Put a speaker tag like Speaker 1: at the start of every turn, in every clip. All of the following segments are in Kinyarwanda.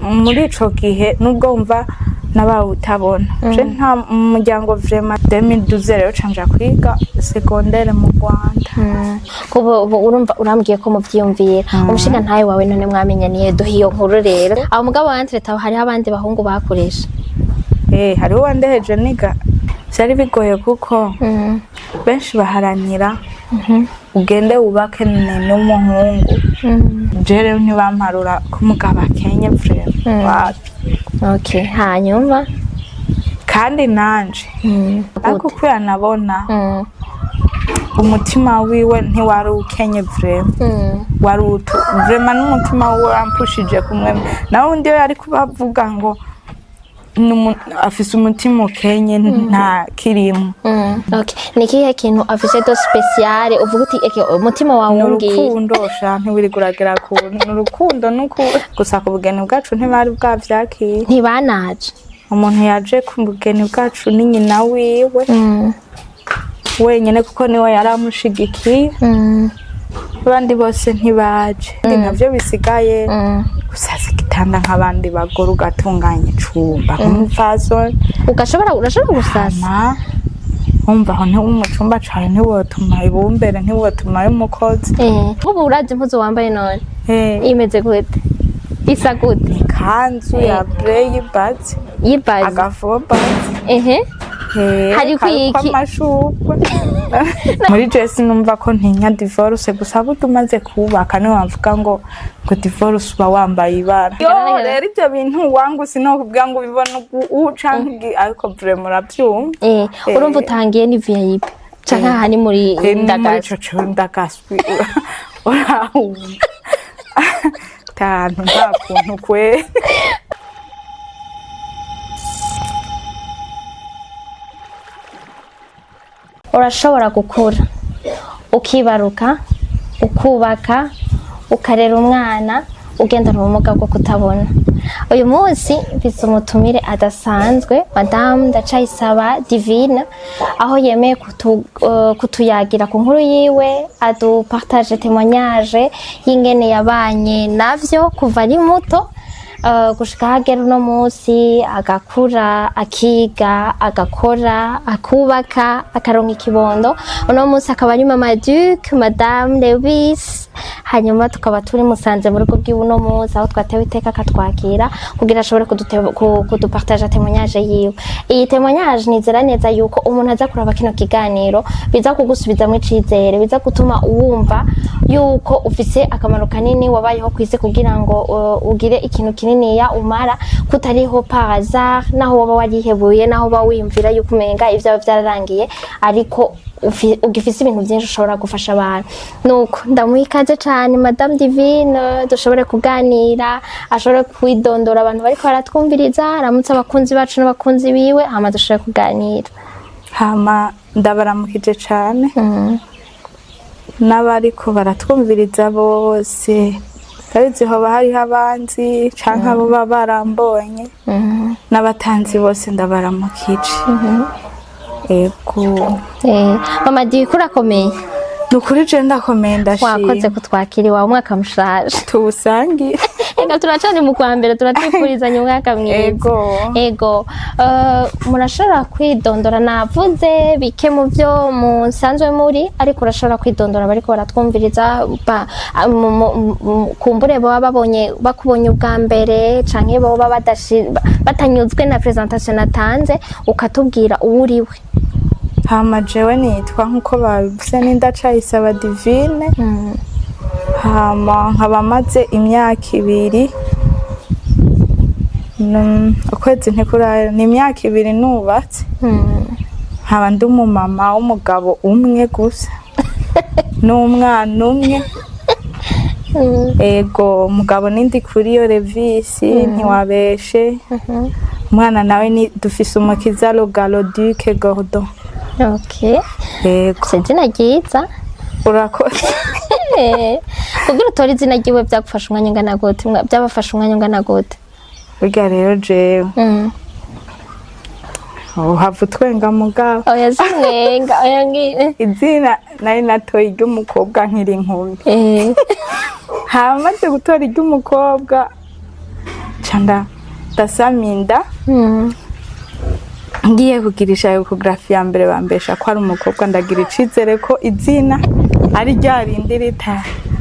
Speaker 1: muri ico gihe nubwo umva n'abawutabona je nta muryango vraiment 2012 rero canja kwiga secondaire mu Rwanda
Speaker 2: kubo urumva urambwiye ko muvyiyumvira umushinga ntaye wawe none mwamenyaniye duhiyo nkuru rero abo mugabo wanje taho hari abandi bahungu bakoresha
Speaker 1: hariho wandeheje niga byari bigoye kuko benshi baharanira ugende wubake n'umuhungu jere ntibamparura ko mugabo akenye vraiment wapi
Speaker 2: okay hanyuma
Speaker 1: kandi nanje ariko kwiyanabona umutima wiwe ntiwari ukenye vraiment wari vraiment n'umutima wiwe ampushije kumwe nawe ndiyo yari kubavuga ngo afise umutima ukenye nta kirimo
Speaker 2: okay nikihe kintu afise do special uvuga uti umutima wawe ungiye
Speaker 1: urukundo shanti wiri guragera ku urukundo nuko gusa ku bugeni bwacu ntibari bwavyakira
Speaker 2: ntibanaje
Speaker 1: umuntu yaje ku bugeni bwacu ni nyina wiwe wenyene kuko niwe yaramushigikiye abandi bose ntibaje navyo bisigaye gusa zigitanda nk'abandi bagore ugatunganya icumba nk'umupfasoni urashobora gusasa umva aho umucumba cawe ntiwotuma ibumbere ntiwotuma y'umukozi
Speaker 2: nk'ubu uraje impuzu wambaye none imeze gute isa gute
Speaker 1: ikanzu ya brey bazi agafoba
Speaker 2: hari kwiki
Speaker 1: amashurwe muri Jesse numva ko ntinya divorce gusa abo tumaze kubaka niwe wavuga ngo divorce uba wambaye ibara rero ibyo bintu wangu sinokubwira ngo ubibona ucanke ariko vraiment urabyumva
Speaker 2: urumva utangiye ni VIP canke hani muri
Speaker 1: ndagaswi urahu tantu nta kuntu kwe
Speaker 2: urashobora gukura ukibaruka ukubaka ukarera umwana ugendana ubumuga bwo kutabona uyu munsi mfise umutumire adasanzwe Madame Ndacayisaba Divine aho yemeye kutuyagira ku nkuru yiwe adupartage témoignage y'ingene yabanye navyo kuva ari muto gushika hagera uno munsi agakura akiga agakora akubaka akaronka ikibondo uno munsi akaba ari mama Duke Madame Lewis hanyuma tukaba turi musanze mu rugo bw'uno munsi aho twatewe iteka katwakira kugira ashobore kudupartage témoignage yiwe iyi témoignage nizera neza yuko umuntu aza kuraba kino kiganiro biza kugusubiza mu cizere biza gutuma uwumva yuko ufise akamaro kanini wabayeho kwise kugira ngo ugire ikintu kininiya umara kutariho par hasard naho waba warihebuye naho bawimvira yuko umenga ivyo byararangiye ariko ugifise ibintu byinshi ushobora gufasha abantu nuko ndamuhikaze cyane Madame Divine dushobore kuganira ashobore kwidondora abantu bariko baratwumviriza aramutse abakunzi bacu n'abakunzi biwe hama dushobore kuganira
Speaker 1: hama ndabaramukije cyane n'abariko baratwumviriza bose tabizi hoba hariho abanzi canke abo baba barambonye n'abatanzi bose ndabaramukije ego
Speaker 2: mama Duke urakomeye
Speaker 1: nukuri je ndakomeye ndashimye
Speaker 2: wakoze kutwakiri wa umwaka mushaje
Speaker 1: tuwusangiye
Speaker 2: ega turacane mu kwa mbere turatwifurizanya umwaka mwiza ego murashobora kwidondora navuze bike mu byo musanzwe muri ariko urashobora kwidondora bariko baratwumviriza kumbure baba bakubonye ubwa mbere canke baba batanyuzwe na presentation natanze ukatubwira uwuriwe
Speaker 1: hama jewe nitwa nkuko babivuze ni Ndacayisaba Divine hama nkaba maze imyaka 2 ukwezi ntikurayo ni imyaka 2 nubatse nkaba ndi umumama w'umugabo umwe gusa n'umwana umwe ego umugabo nindi kuri yo Levisi ntiwabeshe umwana nawe ni dufise umukiza Logalo Duke Gordon.
Speaker 2: Okay. Izina ryiza
Speaker 1: urakoze
Speaker 2: kugira utori izina ryiwe byagufasha umwanya ungana gute byabafasha umwanya ungana gute
Speaker 1: burya rero jewe hava utwenga mugabo
Speaker 2: oya zimwenga oya ngire
Speaker 1: izina nari natoye ry'umukobwa nkiri inkumi hamaze gutora ry'umukobwa canda ndasaminda ngiye kugirisha ecography ya mbere bambesha ko ari umukobwa ndagira icizere ko izina ari ryarindi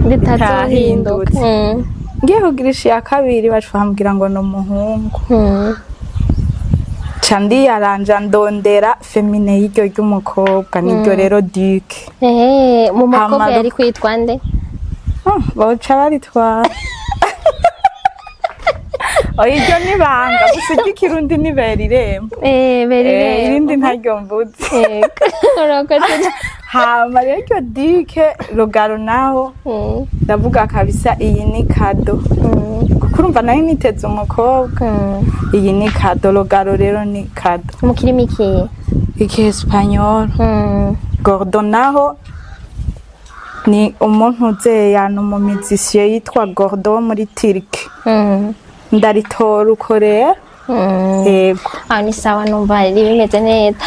Speaker 1: ritahindutse ngiye kugirisha ya kabiri bashambwira ngo no muhungu candi yaranja ndondera femine y'iryo ry'umukobwa niryo rero Duke
Speaker 2: mu mukobwa yari kwitwa nde
Speaker 1: bawuca baritwara iryo ni banga gusa iry'ikirundi ni berirembo irindi ntaryo mvuze hama rero iryo Duke Rugaro naho ndavuga kabisa iyi ni kado kuko urumva nayo niteze umukobwa iyi ni kado Rugaro rero ni kado
Speaker 2: mu kirimi
Speaker 1: iki Espanyol Gordon naho ni umuntu uzeya no mu musicien yitwa Gordon muri Turki ndaritora uko rero yego
Speaker 2: ni sawa numva bimeze neza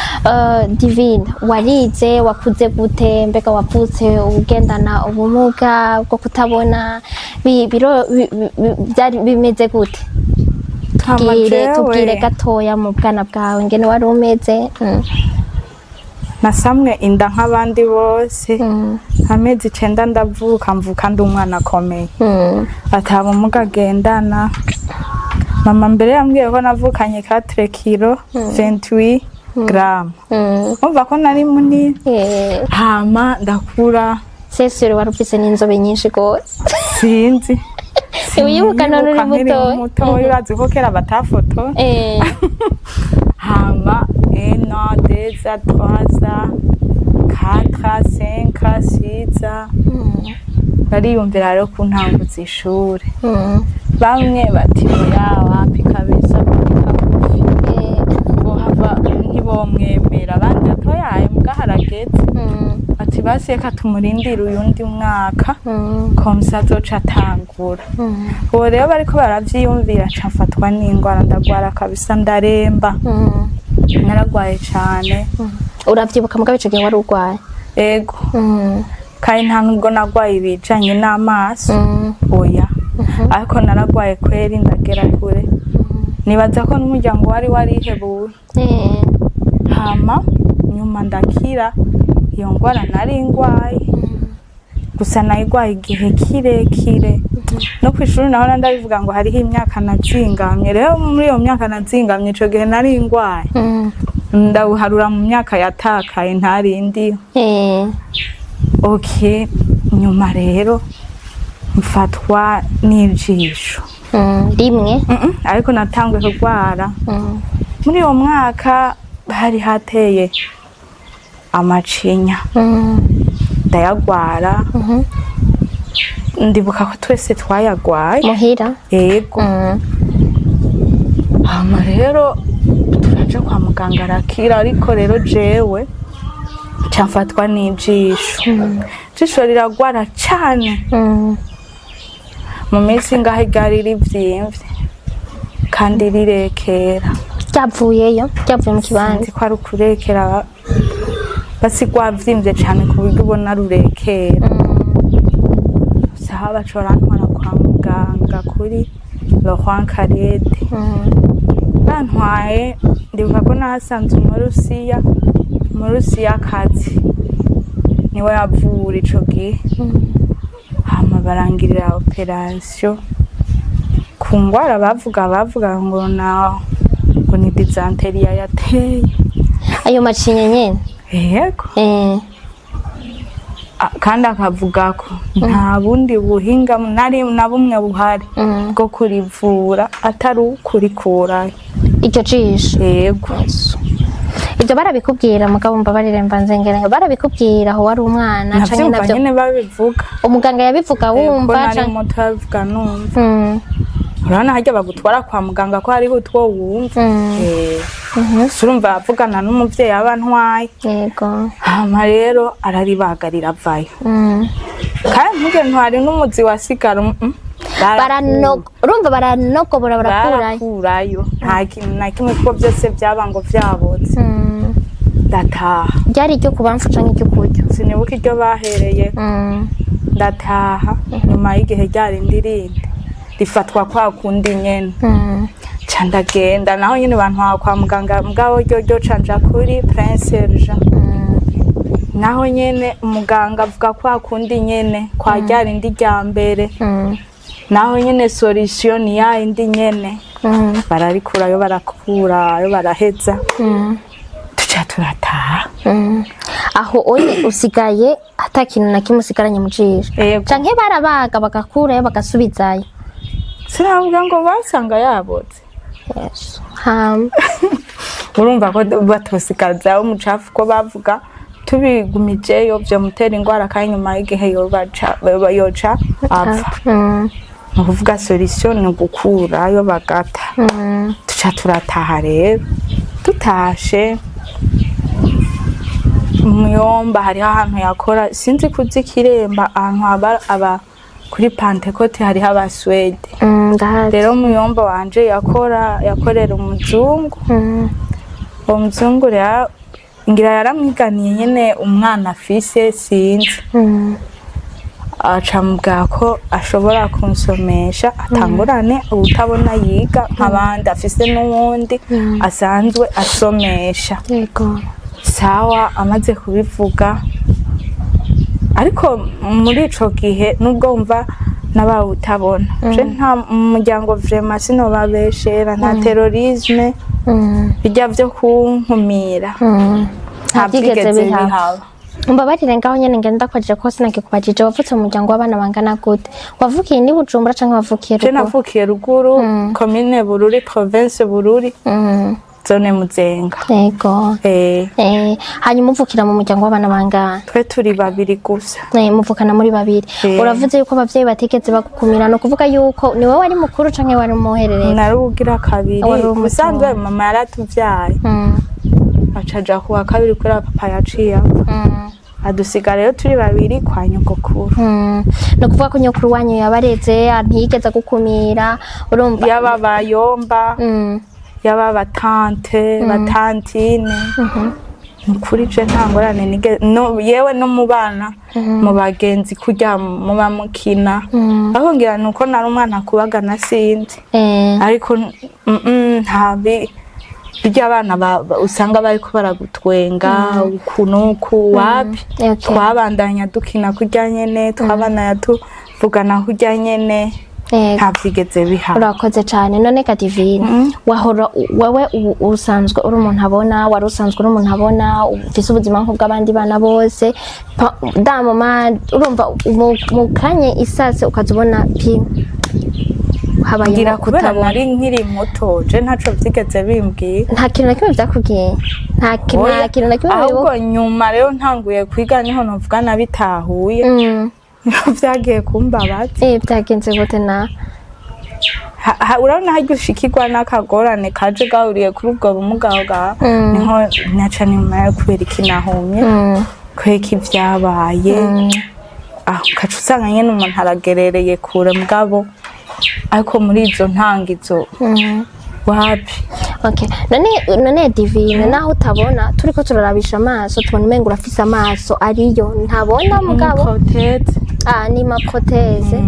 Speaker 2: Divine warize wakuze gute mbega wavutse ugendana ubumuga bwo kutabona byari bimeze gute tubwire gatoya mu bwana bwawe ngene wari umeze
Speaker 1: nasamwe inda nk'abandi bose amezi 9 ndavuka mvuka ndi umwana akomeye ataba umuga agendana mama mbere yambwiye ko navukanye 4 kilo 28 gram umva ko nari munini hama ndakura
Speaker 2: sesero warufise n'inzobe nyinshi gose
Speaker 1: sinzi
Speaker 2: wibuka none uri muto
Speaker 1: urazi ko kera batafoto hama 1 2 3 4 5 6 bariyumvira rero ku ntango z'ishure bamwe bati wapi kabisa ngo hava ntibomwemera abandi atoyaye mugaharageze ati baseka tumurindira uyundi mwaka komsa azoca atangura ubu rero bariko baravyiyumvira cafatwa n'ingwara ndagwara kabisa ndaremba naragwaye cane
Speaker 2: uravyibuka mugabe ico gihe wari urwaye
Speaker 1: ego kandi nta nubwo nagwaye ibijanye n'amaso oya ariko naragwaye kweri ndagera kure nibaza ko n'umuryango wari warihebuwe hama nyuma ndakira iyo ngwara nari ngwaye gusa nayigwaye igihe kirekire no kwishuri naho ndabivuga ngo hariho imyaka nazingamye rero muri iyo myaka nazingamye ico gihe nari ngwaye ndawuharura mu myaka yatakaye ntarindi okay nyuma rero mfatwa n'ijisho
Speaker 2: rimwe
Speaker 1: ariko natanguye kurwara muri uwo mwaka hari hateye amacinya ndayagwara ndibuka ko twese twayagwaye
Speaker 2: muhira
Speaker 1: yego hama rero turaje kwa muganga arakira ariko rero jewe camfatwa n'ijisho ijisho riragwara cane mu minsi ngaho ryari rivyimvye kandi rirekera
Speaker 2: ryavuye mu kibanza
Speaker 1: ko ari ukurekera basi rwavyimvye cane ku buryo ubona rurekera saha baca barantwara kwa muganga kuri Laurent Karede bantwaye ndibuka ko nahasanze umurusiya kazi niwe yavura ico gihe hama barangirira operation ku ngwara bavuga ngo ni dysenterie yateye
Speaker 2: ayo macinya nyene
Speaker 1: yego kandi akavuga ko nta bundi buhinga na bumwe buhari bwo kurivura atari ukurikura
Speaker 2: iryo jisho
Speaker 1: yego
Speaker 2: ibyo barabikubwira mugabo mbabarire mbanze ngerayo barabikubwira aho wari umwana
Speaker 1: canke navyo nyene babivuga
Speaker 2: umuganga yabivuga wumva
Speaker 1: canke muto yabivuga numva urabona harya bagutwara kwa muganga ko hariho utwo wumva surumva avugana n'umuvyeyi abantwaye
Speaker 2: yego
Speaker 1: hama rero araribagarira avayo kandi ntuge ntwari n'umuzi wasigara
Speaker 2: urumva baranogobora barakurayo
Speaker 1: nta kintu na kimwe kuko byose byaba ngo vyabotse ndataha
Speaker 2: ryari iryo kubamfasha nk'iryo kuryo
Speaker 1: sinibuka iryo bahereye ndataha nyuma y'igihe ryari ndirinde rifatwa kwa kundi nyene candagenda naho nyene bantwara kwa muganga mugabo ryo canja kuri Prince Jean naho nyene umuganga avuga kwa kundi nyene kwa ryarindi rya mbere naho nyene solution ya indi nyene bararikurayo barakurayo baraheza tuca turataha
Speaker 2: aho oye usigaye hata kintu na kimwe usigaranye mu jisho canke barabaga bagakurayo bagasubizayo
Speaker 1: sinavuga ngo basanga yabotse
Speaker 2: yes
Speaker 1: urumva ko batosigaza umucafu ko bavuga tubigumijeyo vyo mutera ingwara kandi nyuma y'igihe yoca apfa nukuvuga solution ni gukurayo bagata tuca turataha rero tutashe Muyomba hariho ahantu yakora sinzi kuzi Kiremba ahantu aba kuri Pentecote hariho abaswede rero Muyomba wanje yakorera umuzungu uwo muzungu rero ngira yaramwiganiye nyene umwana afise sinzi acambwa ko ashobora kunsomesha atangurane utabona yiga nk'abandi afise n'uwundi asanzwe asomesha sawa amaze kubivuga ariko muri ico gihe nubwo umva nabawe utabona je nta muryango vraiment sinobabeshera nta terrorisme bijya vyo kunkumira nta byigeze bihaba
Speaker 2: Mbabarire ngaho nyene ngenda kwaje ko sinakikubajije wavutse mu muryango w'abana bangana gute wavukiye ni Bujumbura canke wavukiye
Speaker 1: ruguru je navukiye ruguru commune Bururi province Bururi zone Muzenga
Speaker 2: yego hanyuma uvukira mu muryango w'abana bangana
Speaker 1: twe turi babiri gusa
Speaker 2: muvukana muri babiri uravuze yuko abavyeyi batigeze bagukumira no kuvuga yuko ni wowe wari mukuru canke wari umuherereye
Speaker 1: narugira kabiri musanzwe mama yaratuvyaye acaja kuwa kabiri kuri papa yaciye adusiga rero turi babiri kwa nyogokuru
Speaker 2: no kuvuga ko nyokuru wanyu yabareze ntiyigeze gukumira urumva
Speaker 1: yaba bayomba yaba batante batantine mukuri je ntangorane nige no yewe no mubana mu bagenzi kujya mu bamukina aho ngira nuko nari umwana kubagana sinzi ariko ntabi bijya abana usanga bari ko baragutwenga ukunuku wapi twabandanya dukina kujya nyene twabana yatuvugana kujya nyene ntavyigeze biha
Speaker 2: urakoze cyane none ka divine wahora wewe usanzwe uri umuntu abona wari usanzwe uri umuntu abona ufise ubuzima nk'ubw'abandi bana bose damama urumva mu kanye isase ukazubona pi
Speaker 1: habagira kubera nari nkiri muto je ntaco vyigeze bimbwiye
Speaker 2: nta kintu na kimwe vyakubwiye nta kintu na kimwe
Speaker 1: ahubwo nyuma rero ntanguye kwiga niho novuga nabitahuye vyagiye kumbabaza
Speaker 2: byagenze gute na
Speaker 1: urabona haryo ushikirwa n'akagorane kaje gahuriye kuri ubwo bumuga bwa niho naca nyuma yo kubera ikinahumye kweka ivyabaye ukaca usanga nyene umuntu aragerereye kure mugabo ariko muri izo ntangizo wapi
Speaker 2: okay none divine naho utabona turiko turarabisha amaso tubona umenga urafise amaso ariyo ntabona mugabo ni maproteze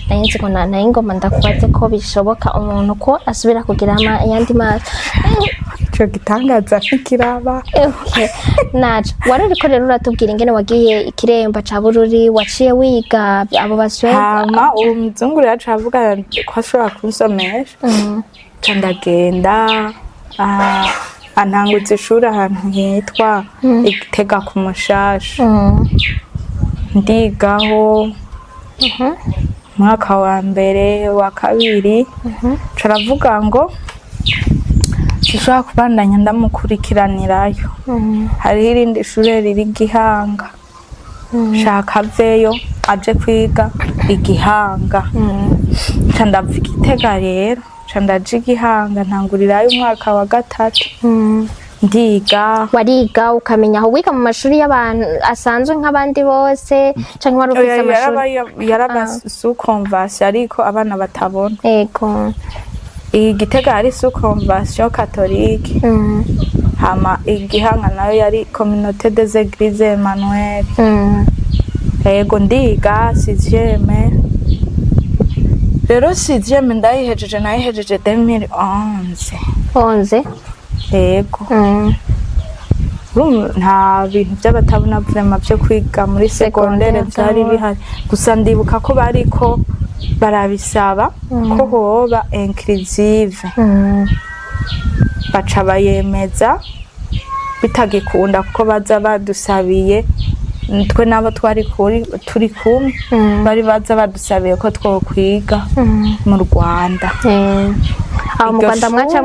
Speaker 2: nayinzi ko nayo ngoma ndakubaze ko bishoboka umuntu ko asubira kugira yandi maso
Speaker 1: ico gitangaza nk'ikiraba
Speaker 2: naco wari uriko rero uratubwira ingene wagiye Ikiremba ca Bururi waciye wiga abo baswede
Speaker 1: hama uwo muzungu rero aca avuga ko ashobora kunsomesha ca ndagenda antangutse ishuri ahantu hitwa Igitega ku Mushasha ndigaho mwaka wa mbere wa kabiri caravuga ngo sishobora kubandanya ndamukurikiranirayo hariho irindi shure riri Gihanga shaka aveyo aje kwiga Igihanga ca ndava Igitega rero ca ndaja Igihanga ntangurirayo umwaka wa gatatu ndiga
Speaker 2: wariga ukamenya aho wiga mu mashuri y'abantu asanzwe nk'abandi bose canke wari ufise amashuri
Speaker 1: yarabasukonvasi ariko abana batabona
Speaker 2: ego
Speaker 1: Igitega hari sukonvasiyo katolike hama Igihanga nayo yari communauté des églises Emmanuel ego ndiga 6e rero sixième ndayihejeje nayihejeje 2011 yego nta bintu by'abatabona vraiment byo kwiga muri secondaire byari bihari gusa ndibuka ko bariko barabisaba ko hoba inclusive baca bayemeza bitagikunda kuko baza badusabiye twe nabo turi kumwe bari baza badusabiye ko twokwiga mu Rwanda
Speaker 2: aho mu Rwanda mwaca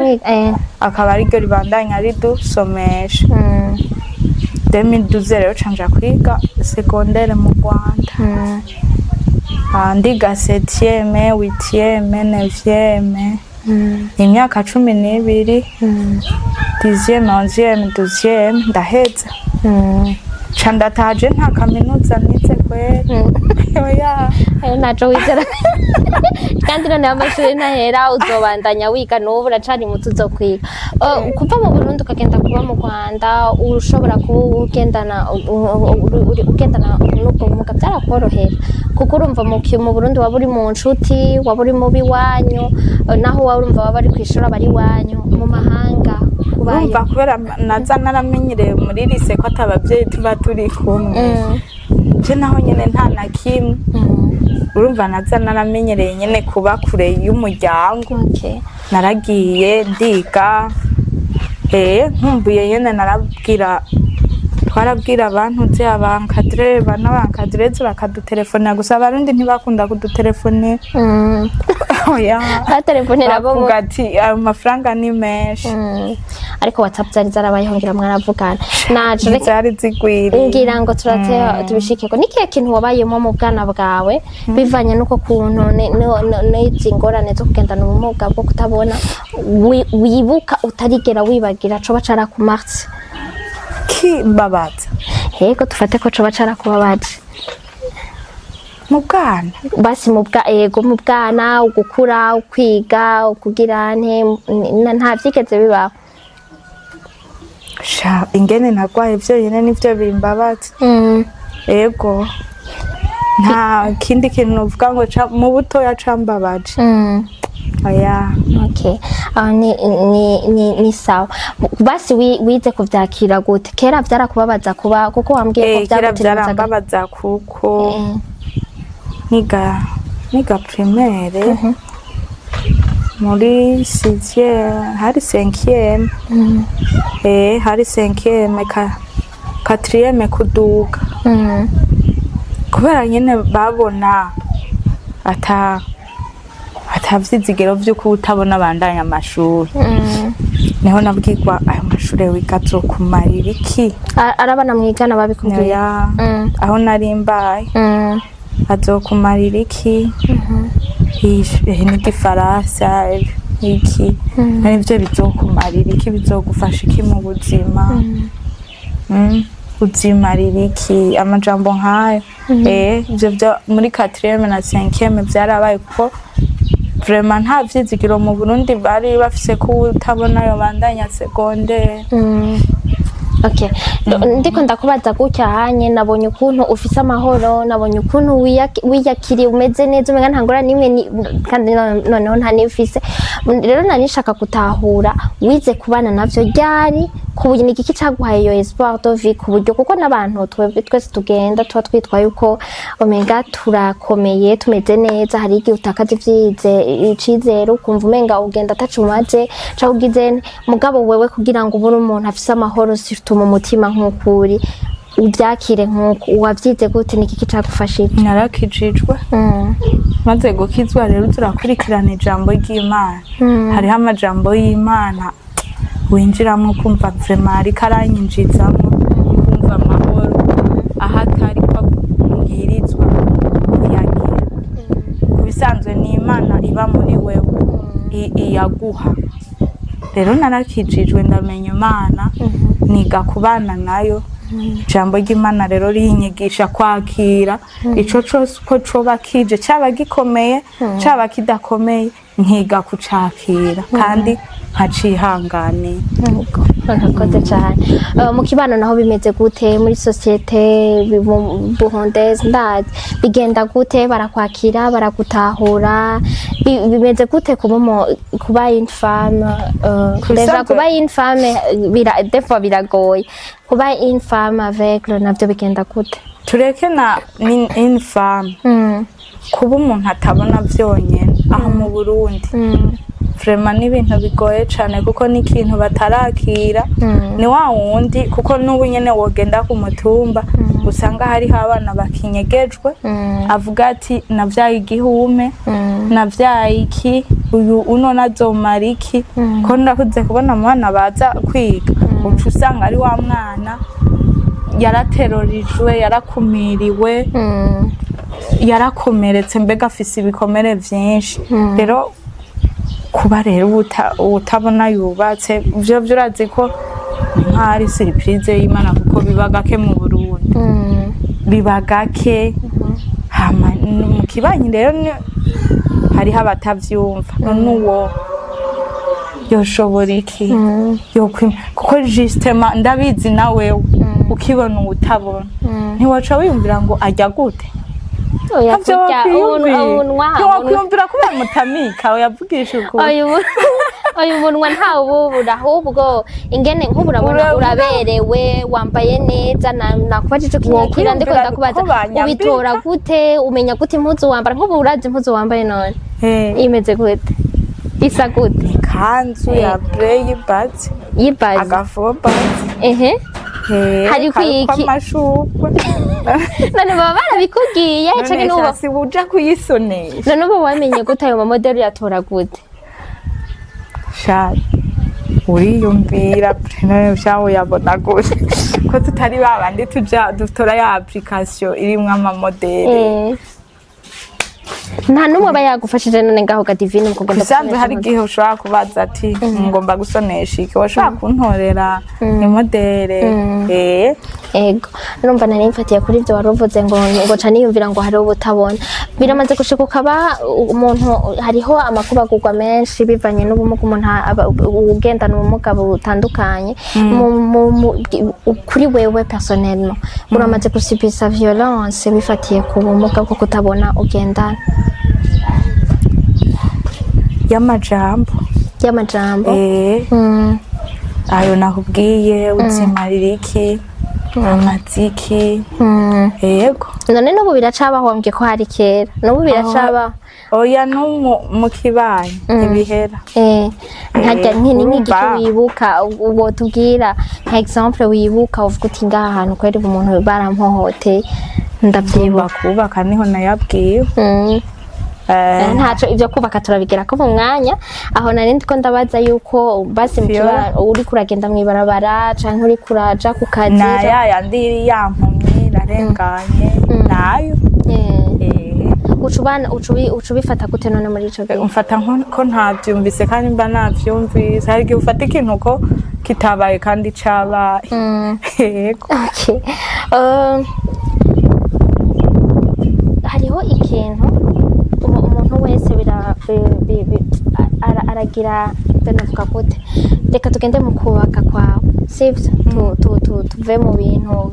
Speaker 1: akaba ari ryo ribandanya ridusomesha 2012 rero canja kwiga secondaire mu Rwanda ndiga 7e 8e 9e imyaka 12 10e 11e 12e ndaheza candataje nta kaminuza nize kweri oya
Speaker 2: naco wizera kandi none amashuri ntahera uzobandanya wiga n'ubu uracari muto uzokwiga kuva mu Burundi ukagenda kuba mu Rwanda ushobora kuba ugendana n'ubwo bumuga byarakorohera kuko urumva mu Burundi waba uri mu nshuti waba uri mu biwanyu naho urumva waba ari kwishura bari wanyu mu mahanga
Speaker 1: urumva kubera naza naramenyereye muri lycée ko atabavyeyi tuba turi kumwe je naho nyene nta na kimwe urumva naza naramenyereye nyene kuba kure y'umuryango naragiye ndiga nkumbuye nyene twarabwira abantu nzi abankadire n'abankadirezo bakadutelefona gusa abarundi ntibakunda kudutelefone oya
Speaker 2: batelefonera bo
Speaker 1: ati amafaranga ni menshi
Speaker 2: ariko WhatsApp zari zarabayeho ngira mwaravugana naje
Speaker 1: zari zigwira
Speaker 2: ngira ngo tubishikeko nikiye kintu wabayemo mu bwana bwawe bivanye nuko kuntu n'izingorane zo kugendana ubumuga bwo kutabona wibuka utarigera wibagira coba carakumartse
Speaker 1: babaza
Speaker 2: yego tufate ko coba carakubabaje
Speaker 1: mu bwana
Speaker 2: basi mu bwana ugukura ukwiga ukugira nta vyigeze bibaho
Speaker 1: ingene nagwaye vyonyene nivyo bimbabaza yego nta kindi kintu novuga ngo mu butoya cambabaje oya
Speaker 2: ni sawa basi wize kuvyakira gute kera vyarakubabaza kuba kuko wambwiye ko
Speaker 1: vyarambabaza kuko niga primaire muri 6e hari 5e hari 5e 4e kuduga kubera nyene babona atavyizigero vy'uko utabona bandanya amashuri niho nabwirwa ayo mashuri wiga azokumarira iki
Speaker 2: arabana mwigana babikubwiye
Speaker 1: aho nari mbaye azokumarira iki n'igifaransa iki nivyo bizokumarira iki bizogufasha iki mu buzima uzimarira iki amajambo nk'ayo ivyo muri 4e na 5e vyarabaye kuko vraiment nta vyizigiro mu Burundi bari bafise ko utabona yo bandanya secondaire
Speaker 2: ndiko ndakubaza gutya hanye nabonye ukuntu ufise amahoro nabonye ukuntu wiyakiriye umeze neza umenga ntangora nimwe kandi noneho nta nifise rero nanishaka gutahura wize kubana navyo ryari kuburyo ni iki caguhaye yo espoir de vie kuburyo kuko nabantu twese tugenda tuba twitwaye uko omenga turakomeye tumeze neza hari igihe utakaza icizero ukumva umenga ugenda atacumaze cawugize mugabo wewe kugira ngo ubure umuntu afise amahoro mu mutima nk'ukuri ubyakire nk'uko wavyize gute ni iki cagufashije
Speaker 1: narakijijwe maze gukizwa rero turakurikirana ijambo ry'Imana hariho amajambo y'Imana winjiramo kumva vraiment ariko aranyinjizamo kumva amahoro ahatari ko mbwirizwa kuyagira kubisanzwe ni Imana iba muri wewe iyaguha rero narakijijwe ndamenya Imana niga kubana nayo ijambo ry'Imana rero rinyigisha kwakira ico cose ko coba kije caba gikomeye caba kidakomeye nkiga kucakira kandi nkacihangane.
Speaker 2: Urakoze cyane. Mu kibano naho bimeze gute muri societe buhondeze ndazi bigenda gute barakwakira baragutahura bimeze gute kuba une femme déjà kuba une femme des fois biragoye kuba une femme avec nabyo bigenda gute
Speaker 1: tureke na une femme kuba umuntu atabona byonyene aho mu Burundi vraiment n'ibintu bigoye cyane kuko n'ikintu batarakira ni wa wundi kuko n'ubu nyene wogenda ku mutumba usanga hariho abana bakinyegejwe avuga ati navyaye igihume navyaye iki uyu uno nazomara iki ko ndakuze kubona abana baza kwiga uca usanga ari wa mwana yaraterorijwe yarakumiriwe yarakomeretse mbega afise ibikomere vyinshi rero kuba rero utabona yubatse byo urazi ko nk'ari surprise y'Imana kuko bibagake mu Burundi bibagake mu kibanyi rero hariho abatavyumva none uwo yoshobora iki kuko justement ndabizi nawe ukibona utabona ntiwaca wiyumvira ngo ajya gute ntiwakwiyumvira ko bamutamika yavugisha uko
Speaker 2: uyu munwa ntawubura ahubwo ingene nk'uburabona uraberewe wambaye neza nakubajije kinyakira ndiko ndakubaza ubitora gute umenya gute impuzu wambara nk'ubu urazi impuzu wambaye none imeze gute isa gute
Speaker 1: ikanzu ya brey bazi agafu bazi
Speaker 2: hari kwiki
Speaker 1: amashurwe
Speaker 2: none baba barabikubwiye
Speaker 1: canke n'ubu sibuja kuyisonesha
Speaker 2: none ubu wamenye gute ayo mamodeli yatora gute
Speaker 1: shari uriyumvira none ushaho yabona gute ko tutari babandi dutora ya application irimwo amamodeli
Speaker 2: nta numwe aba yagufashije none ngaho ga divine mukugomba
Speaker 1: kusanzwe hari gihe ushobora kubaza ati ngomba gusonesha iki washobora kuntorera imodere
Speaker 2: ego numva nari mfatiye kuri ibyo waruvuze ngo ca niyumvira ngo hari ubutabona biramaze gushika ukaba umuntu hariho amakubagurwa menshi bivanye n'ubumuga umuntu ugendana ubumuga butandukanye kuri wewe personnellement uramaze gusibisa violence bifatiye ku bumuga bwo kutabona ugendana
Speaker 1: y'amajambo ayo nakubwiye uzimarira iki amaziki yego
Speaker 2: none n'ubu biracabaho mbye ko hari kera n'ubu biracabaho
Speaker 1: oya no mu kibanyi ibihera
Speaker 2: ntajya nk'igiki wibuka uwo tubwira nka exemple wibuka uvuga uti ngaha ahantu kweri umuntu barampohoteye ndabyibuka
Speaker 1: kubaka niho nayabwiye
Speaker 2: ntaco ivyo kubaka turabigera ko mu mwanya aho nari ndiko ndabaza yuko basi uri kuragenda mwibarabara canke uri kuraja ku kazi
Speaker 1: na yandi yampumye narenganye nayo
Speaker 2: ucubifata gute none muri ico gihe
Speaker 1: umfata ko ntavyumvise kandi mba navyumvise hari igihe ufata ikintu ko kitabaye kandi cabaye yego
Speaker 2: hariho ikintu umuntu wese aragira benavuga gute reka tugende mu kubaka kwawe sivyo tuve mu bintu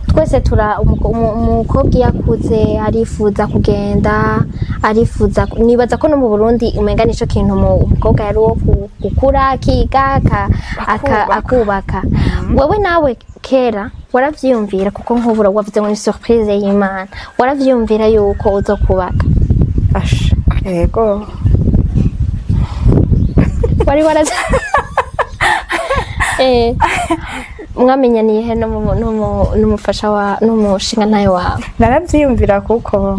Speaker 2: twese umukobwa iyo akuze arifuza kugenda arifuza nibaza ko no mu Burundi umenga nico kintu umukobwa yari wo gukura akiga akubaka wewe nawe kera waravyiyumvira kuko nk'ubura wavuze ngo ni surprise y'Imana waravyiyumvira yuko uzokubaka
Speaker 1: yego
Speaker 2: wari waraza mwamenyaniye he n'umufasha wa n'umushinga ntayo wawe
Speaker 1: naravyiyumvira kuko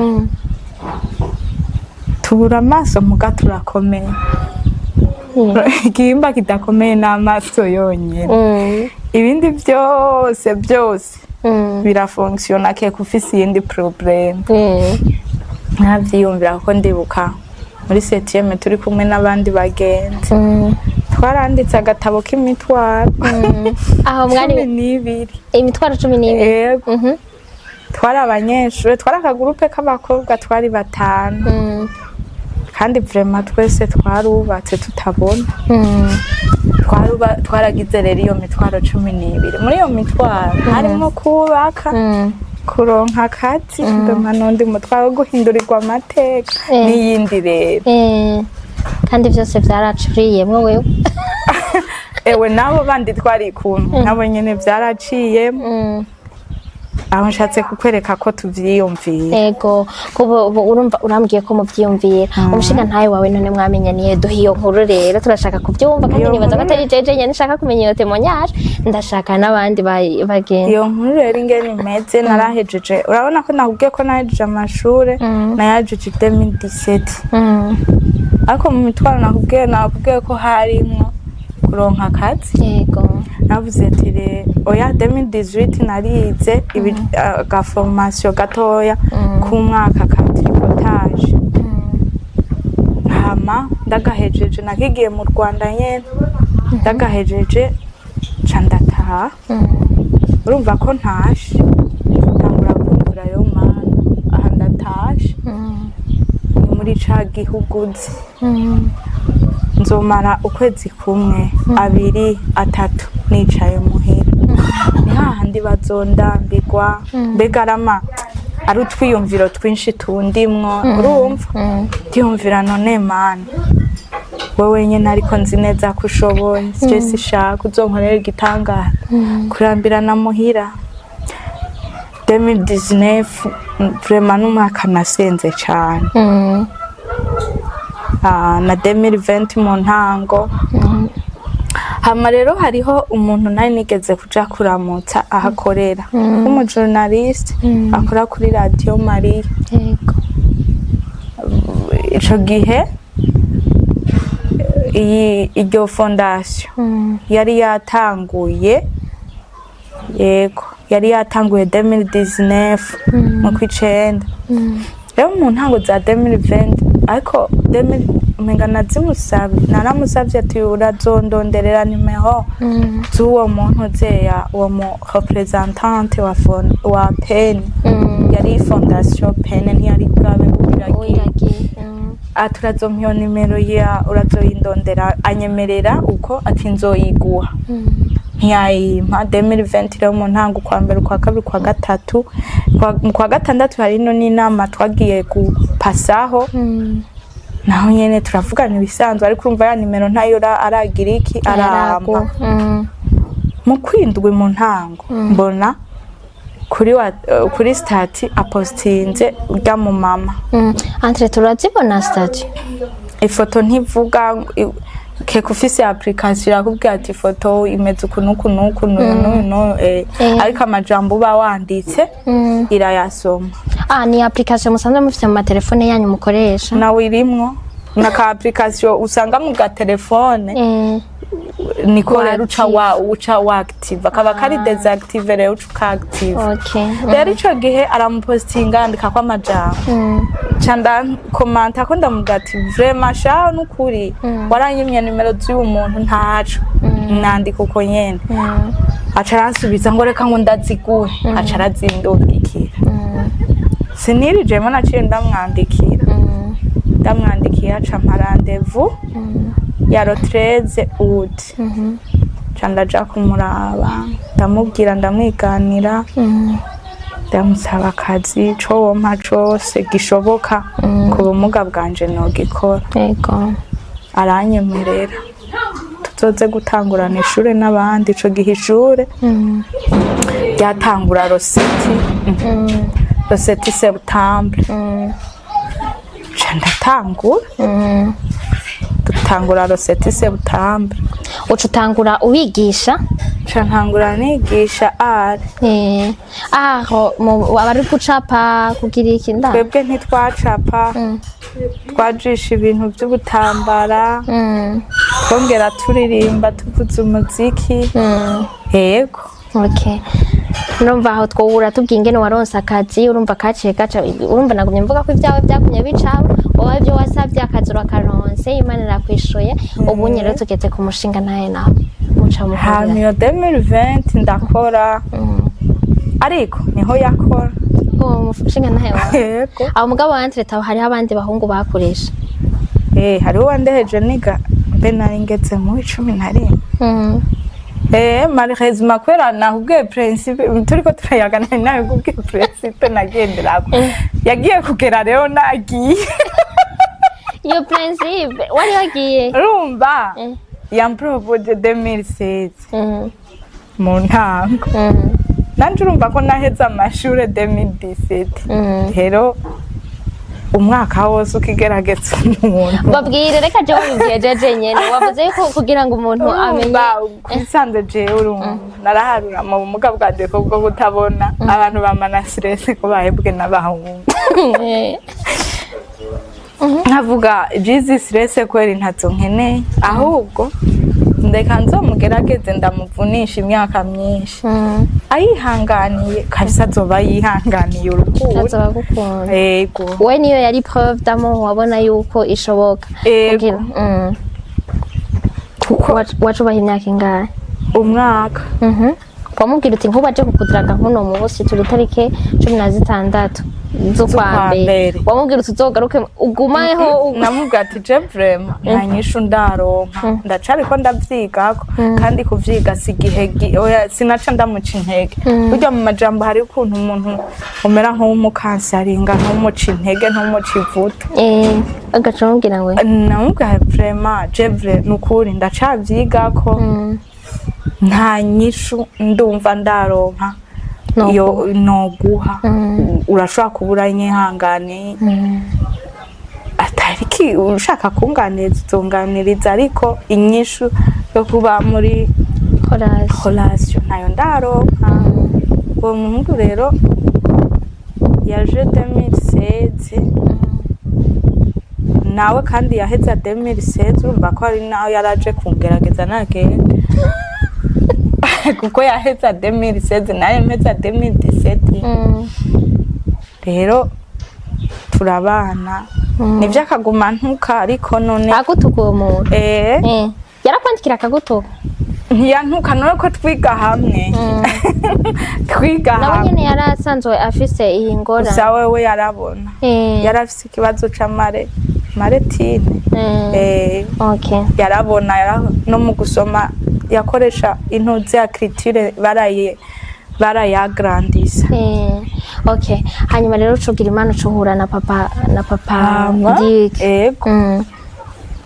Speaker 1: tubura amaso muga turakomeye igihimba kidakomeye n'amaso yonyene ibindi byose birafunctiona ke kufise iyindi problème naravyiyumvira ko ndibuka muri 7e turi kumwe n'abandi bagenzi twaranditse agatabo k'imitwaro
Speaker 2: aho mwari imitwaro 12
Speaker 1: twari abanyeshuri twari akagurupe k'abakobwa twari 5 kandi vraiment twese twarubatse tutabona twaragize rero iyo mitwaro 12 muri iyo mitwaro harimo kubaka kuronka akazi ndoma n'undi mutwaro wo guhindurirwa amateka n'iyindi rero
Speaker 2: kandi byose byaracuriyemwo wewe
Speaker 1: ewe nabo bandi twari kumwe nabo nyene byaraciyemo aho nshatse kukwereka ko tuvyiyumvira
Speaker 2: ego kubo urumva urambwiye ko muvyiyumvira umushinga ntaye wawe none mwamenyaniye duhiyo nkuru rero turashaka kuvyumva kandi nibaza ko atari jeje nyene nshaka kumenya iyo témoignage ndashaka n'abandi bagenda
Speaker 1: iyo nkuru rero ingene imeze narahejeje urabona ko nakubwiye ko nahejeje amashure nayajeje 2017 ariko mu mitwaro nakubwiye ko harimwo kuronka akazi
Speaker 2: yego
Speaker 1: navuze ati oya 2018 narize ga formation gatoya ku mwaka ka tripotage hama ndagahejeje nakigiye mu Rwanda nyene ndagahejeje candataha urumva ko ntashe tangura kumvura yo mana aha ndatashe muri ca gihuguzi nzomara ukwezi kumwe 2 3 nicaye muhira ni hahandi bazondambirwa mbegarama ari utwiyumviro twinshi tundimwo urumva ndiyumvira none mana wewe nyene ariko nzi neza ko ushoboye stress ishaka uzonkorera igitangara kurambirana muhira 2019 vraiment n'umwaka nasenze cyane na 2020 mu ntango hama rero hariho umuntu nari nigeze kuja kuramutsa ahakorera umujournaliste akora kuri radio Maria
Speaker 2: yego
Speaker 1: ico gihe iryo fondation yari yatanguye yego yari yatanguye 2019 mu kwicenda rero mu ntango za 2020 ariko umenga nazimusabye naramusabye ati urazondonderera Numero z'uwo muntu zeya uwo mu representante wa PEN yari fondation PEN ntiyari bwabe ubiragiye aturazompa iyo Numero ya urazoyindondera anyemerera uko ati nzoyiguha ntiyayimpa 2020 rero mu ntango kwa mbere kwa kabiri kwa gatatu kwa gatandatu hari no n'inama twagiye gupasaho naho nyene turavugana ibisanzwe ariko urumva ya Numero ntayo aragira iki aramba mu kwindwi mu ntango mbona kuri stati apostinze urya mu mama
Speaker 2: entre turazibona stati
Speaker 1: ifoto ntivuga keko ufise application yakubwira ati ifoto imeze ukuntu no ariko amajambo uba wanditse irayasoma
Speaker 2: ni application musanzwe mufite mu telefone yanyu mukoresha
Speaker 1: nawe irimwo naka application usanga mu ga telefone niko rero uca wa active akaba kari desactive rero uca active rero ico gihe aramupostinga andika kwa amajambo canda komanta ko ndamugati vraiment sha nukuri waranyimye Numero z'uyu muntu ntaco nandika uko nyene aca aransubiza ngo reka ngo ndaziguhe aca arazindungikira sinirijemo naciye ndamwandikira aca rendez-vous ya 13 août canda ja kumuraba ndamubwira ndamwiganira ndamusaba akazi co wompa cose gishoboka ku bumuga bwanje no gikora
Speaker 2: yego
Speaker 1: aranyemerera tuzoze gutangurana ishure n'abandi ico gihe ishure ryatangura roseti septembre ndatangura dutangura roseti septembre
Speaker 2: ucutangura ubigisha
Speaker 1: ntangura nigisha
Speaker 2: aho abari gucapa kugira iki nda
Speaker 1: twebwe ntitwacapa twajisha ibintu by'ubutambara twongera turirimba tuvuza umuziki yego urumva aho twobura tubwiye ingene waronse akazi urumva kaciye gaca urumva nagumye mvuga ko ibyawe byakumye bicabo wowe byo wasabye akazi urakaronse Imana irakwishuye ubu nyere tugeze ku mushinga ntaye nawe muca mu hamiyo 2020 ndakora ariko niho yakora
Speaker 2: mushinga ntaye wawe aho mugabo wantre taho hari abandi bahungu bakoresha
Speaker 1: hariho wandeheje niga mbe nari ngeze mu 11 malheureusement kwera nahubwiye principe turiko turayagana nawe kubwiye principe nagenderako yagiye kugera rero nagiye
Speaker 2: iyo principe wari wagiye
Speaker 1: urumva yampropose 2016 mu ntango nanje urumva ko naheze amashure 2017 rero umwaka wose ukigerageza umuntu
Speaker 2: babwire reka je wigejeje nyene wavuze ko kugira ngo umuntu amenye
Speaker 1: kwisanze je urumva naraharura mu bumuga bwanje ko bwo kutabona abantu bamana stress ko bahebwe n'abahungu nkavuga jizi stress kweri ntazo nkeneye ahubwo ndeka nzomugerageze ndamuvunisha imyaka myinshi ayihanganiye kabisa azoba yihanganiye urukundo
Speaker 2: azoba gukunda
Speaker 1: yego
Speaker 2: we niyo yari preuve d'amour wabona yuko ishoboka kugira kuko wacubaha imyaka ingahe
Speaker 1: umwaka
Speaker 2: wamubwira uti nkubaje kukudiraga nkuno munsi turi tarike 16 z'ukwa mbere wamubwira uti uzogaruke ugumayeho
Speaker 1: namubwira ati je vraiment ntanyishu ndaronka ndacariko ndavyigako kandi kuvyiga sigihe oya sinaca ndamuca intege burya mu majambo hari ukuntu umuntu umera nk'umukansaringa ntumuca intege ntumuca ivuta
Speaker 2: agaca mubwira ngo
Speaker 1: namubwira vraiment je vraiment nukuri ndacavyigako nta nyishu ndumva ndaronka iyo noguha urashobora kubura nyihangane atariki ushaka kunganiriza uzunganiriza ariko inyishu yo kuba muri relation nayo ndaronka uwo muhungu rero yaje 2016 nawe kandi yaheza 2016 urumva ko ari naho yaraje kungerageza nagenda kuko yaheza 2016 naye mpeza 2017 rero turabana nivyo akaguma ntuka ariko none
Speaker 2: agutukuye umuntu yarakwandikira akagutuka
Speaker 1: ntiyantuka none ko twiga hamwe twiga hamwe
Speaker 2: nawe nyene yarasanzwe afise iyi ngora
Speaker 1: gusa wewe yarabona yarafise ikibazo maretine
Speaker 2: okay
Speaker 1: yarabona no mu gusoma yakoresha intuzi ya criture barayagrandisa
Speaker 2: okay hanyuma rero ucugira imana ucuhura na papa Dick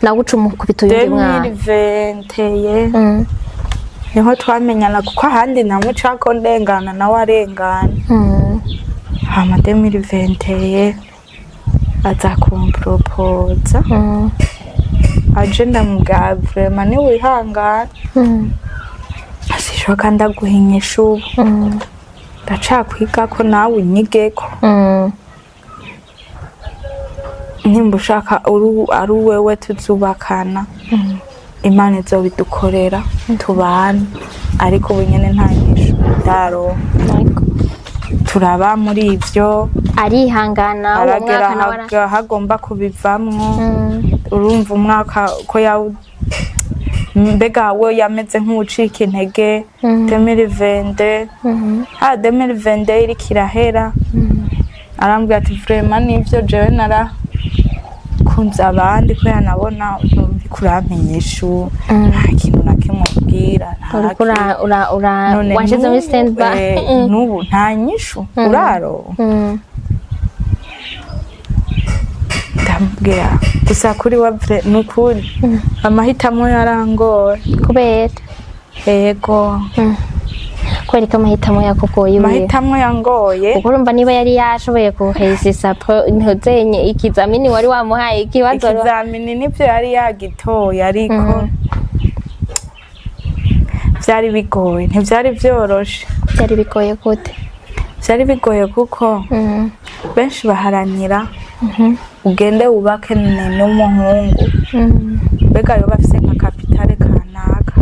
Speaker 2: nawe ucumukubita uyu mwana
Speaker 1: 2020 niho twamenyana kuko ahandi namucako ndengana nawe arengana hama 2020 aza kumpropoza aje ndamubwira vraiment ni wihangana asishoka ndaguhinyisha ubu ndacakwiga ko nawe unyigeko nimba ushaka ari wewe tuzubakana imana izobidukorera tubane ariko ubu nyene nta nyishu ndaronka turaba muri ivyo
Speaker 2: arihangana uwo mwaka
Speaker 1: nawe hagomba kubivamwo urumva umwaka ko mbega we yameze nk'ucika intege 2020 2020 iri kirahera arambwira ati vraiment nivyo jewe narakunze abandi ko yanabona kurampinyisha nta kintu na kimwe ubwira
Speaker 2: washize muri stand by
Speaker 1: n'ubu nta nyishu uraro ndamubwira gusa kuri wavre nukuri amahitamo yarangoye
Speaker 2: kubera
Speaker 1: yego
Speaker 2: kwereka amahitamo yakugoye
Speaker 1: amahitamo yangoye
Speaker 2: kuko urumva niba yari yashoboye kuhesisa ntuzenye ikizamini wari wamuhaye ikibazo
Speaker 1: ikizamini nivyo yari yagitoye ariko vyari bigoye ntivyari vyoroshe
Speaker 2: byari bigoye gute
Speaker 1: vyari bigoye kuko benshi baharanira ugende wubake n'umuhungu mbega yo bafise nka kapitale kanaka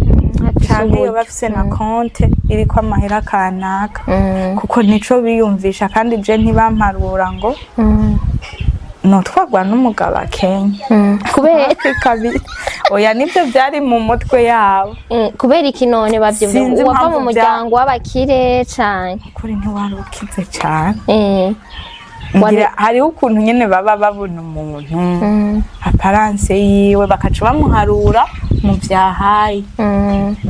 Speaker 1: canke yo bafise na konte iriko amahera kanaka kuko nico biyumvisha kandi je ntibamparura ngo notwagwa n'umugabo akenya
Speaker 2: kubera
Speaker 1: kabiri oya nivyo vyari mu mutwe yabo
Speaker 2: kubera iki none bavyo wava mu muryango w'abakire cane
Speaker 1: kuri ntiwarukize cane ngira hari ukuntu nyene baba babona umuntu aparance yiwe bakaca bamuharura mu vyahaye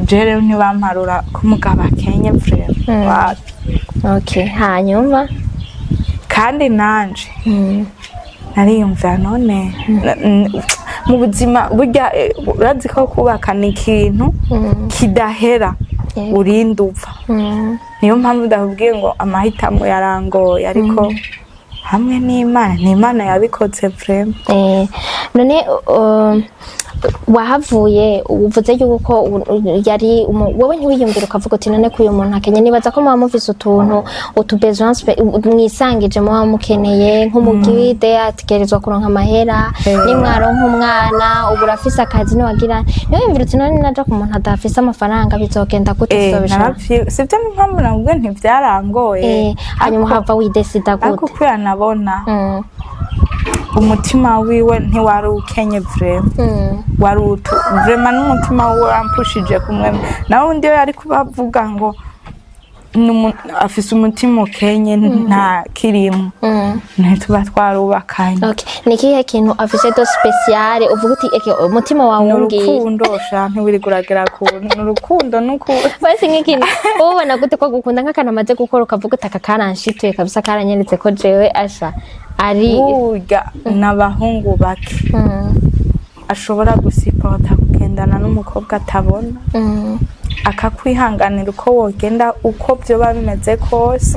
Speaker 1: jere ntibamparura ko mugabo akenye vraiment
Speaker 2: okay hanyuma
Speaker 1: kandi nanje nariyumva none mu buzima burya urazi ko kubaka ni ikintu kidahera urinda upfa niyo mpamvu ndakubwiye ngo amahitamo yarangoye ariko hamwe n'Imana yabikoze vraiment
Speaker 2: none wahavuye uvuze yuko yari wowe ntiwiyumvira ukavuga uti none ko uyu muntu akenye nibaza ko muba mufise utubesoins mwisangije muba mukeneye nk'umugide ategerezwa kuronka amahera nimwaronka umwana ubu urafise akazi niwagira niwiyumvira uti none naja ku muntu adafise amafaranga bizogenda gute bizobishobora
Speaker 1: sivyo n'impamvu nabwo ntivyarangoye
Speaker 2: hanyuma hava widesida gute
Speaker 1: ariko kuya nabona umutima wiwe ntiwari ukenye vraiment wari vraiment n'umutima wiwe ampushije kumwe nawe undi yari kubavuga ngo afise umutima ukenye nta kirimo ntituba twarubakanye
Speaker 2: ni ikihe kintu afise do speciale uvuga uti umutima wawe ungiye
Speaker 1: urukundo ntiwiriguragera ku urukundo nuko
Speaker 2: basi nk'ikintu ubona gute ko gukunda nk'akantu amaze gukora ukavuga utaka karanshituye kabisa karanyeretse ko jewe asha ari
Speaker 1: burya n'abahungu bake ashobora gusipota kugendana n'umukobwa atabona akakwihanganira uko wogenda uko byoba bimeze kose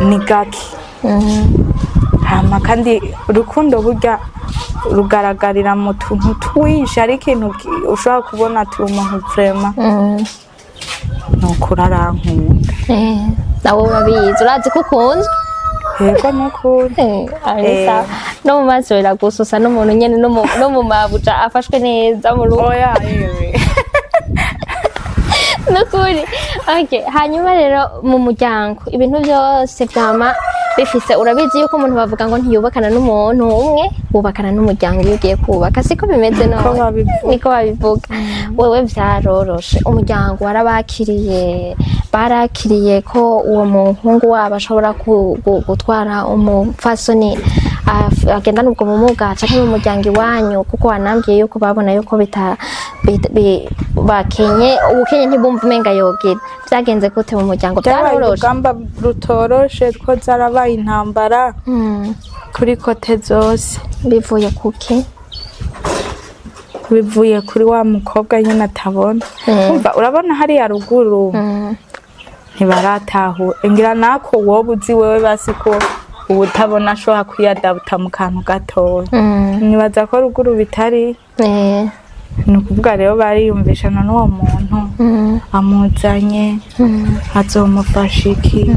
Speaker 1: ni gake hama kandi urukundo burya rugaragarira mu tuntu twinshi ari ikintu ushobora kubona ati umuntu vraiment nukuri arankunda
Speaker 2: nawe urabizi urazi ko ukunzwe
Speaker 1: yego nukuri
Speaker 2: no mu maso biragususa n'umuntu nyene no mu mabuja afashwe neza mu rugo
Speaker 1: oya
Speaker 2: nukuri okay hanyuma rero mu muryango ibintu byose vyama bifise urabizi yuko umuntu bavuga ngo ntiyubakana n'umuntu umwe bubakana n'umuryango iyo ugiye kubaka siko bimeze niko babivuga wewe vyaroroshe umuryango barakiriye ko uwo muhungu wabo ashobora gutwara umupfasoni agendana ubwo bumuga canke mu muryango iwanyu kuko wanambwiye yuko babona yuko bakenye ubukenye ntibumva umenga yogira vyagenze gute mu muryango byaroroshe
Speaker 1: urugamba rutoroshe two zarabaye intambara kuri kote zose
Speaker 2: bivuye kuki
Speaker 1: bivuye kuri wa mukobwa nyine atabona umva urabona hariya ruguru ntibaratahu ngira nako wowe uzi wewe basi ko ubutabona ashobora kwiyadabuta mu kantu gatoya nibaza ko ruguru bitari ni ukuvuga rero bariyumvishana n'uwo muntu amuzanye azomufasha iki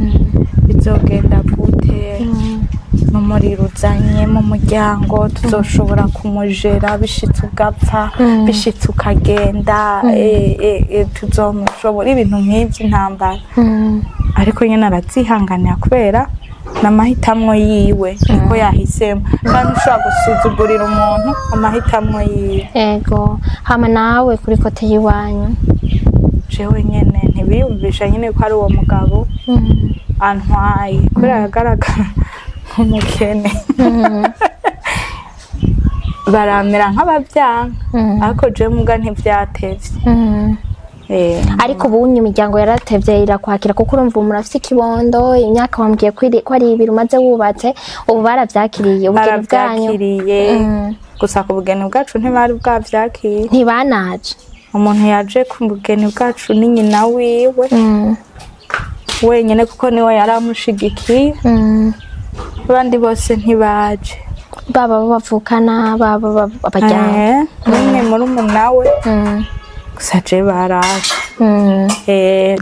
Speaker 1: bizogenda gute mumuriruzanye mu muryango tuzoshobora kumujera bishitse ugapfa bishitse ukagenda tuzomushobora ibintu nk'ivyo intambara ariko nyene arazihanganira kubera n'amahitamwo yiwe niko yahisemo kandi ushobora gusuzugurira umuntu amahitamwo yiwe
Speaker 2: ego hama nawe kuri kote y'iwanyu
Speaker 1: jewe nyene ntibiyumvisha nyene ko ari uwo mugabo antwaye kubera yagaragara nk'umukene baramera nk'abavyanka ariko jewe muga ntivyatevye
Speaker 2: ariko ubunye imiryango yaratevye irakwakira kuko urumva umuntu afite ikibondo imyaka wambwiye ko ari 2 umaze wubatse ubu baravyakiriye ubugeni bwanyu
Speaker 1: gusa ku bugeni bwacu ntibari bwavyakiriye
Speaker 2: ntibanaje
Speaker 1: umuntu yaje ku bugeni bwacu ni nyina wiwe wenyene kuko niwe yaramushigikiye abandi bose ntibaje
Speaker 2: baba bavukana baba abajyana
Speaker 1: nimwe muri umunawe gusa je baraje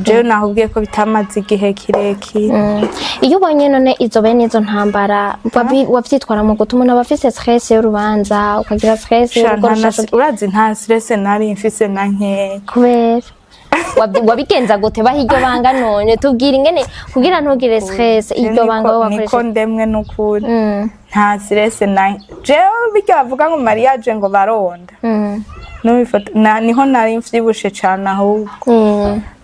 Speaker 1: jewe nahubwiye ko bitamaze igihe kirekire
Speaker 2: iyo ubonye none izo bene izo ntambara wavyitwara mu gutuma umuntu abafise stress y'urubanza ukagira stress
Speaker 1: urazi nta stress nari mfise na nkeya
Speaker 2: kubera wabigenza gute bahiryo banga none tubwira ingene kugira ntugire stress iryo banga wakoresha
Speaker 1: niko ndemwe n'ukuri nta stress na jewe bijya bavuga ngo mariage ngo baronda niho nari mvyibushe cane ahubwo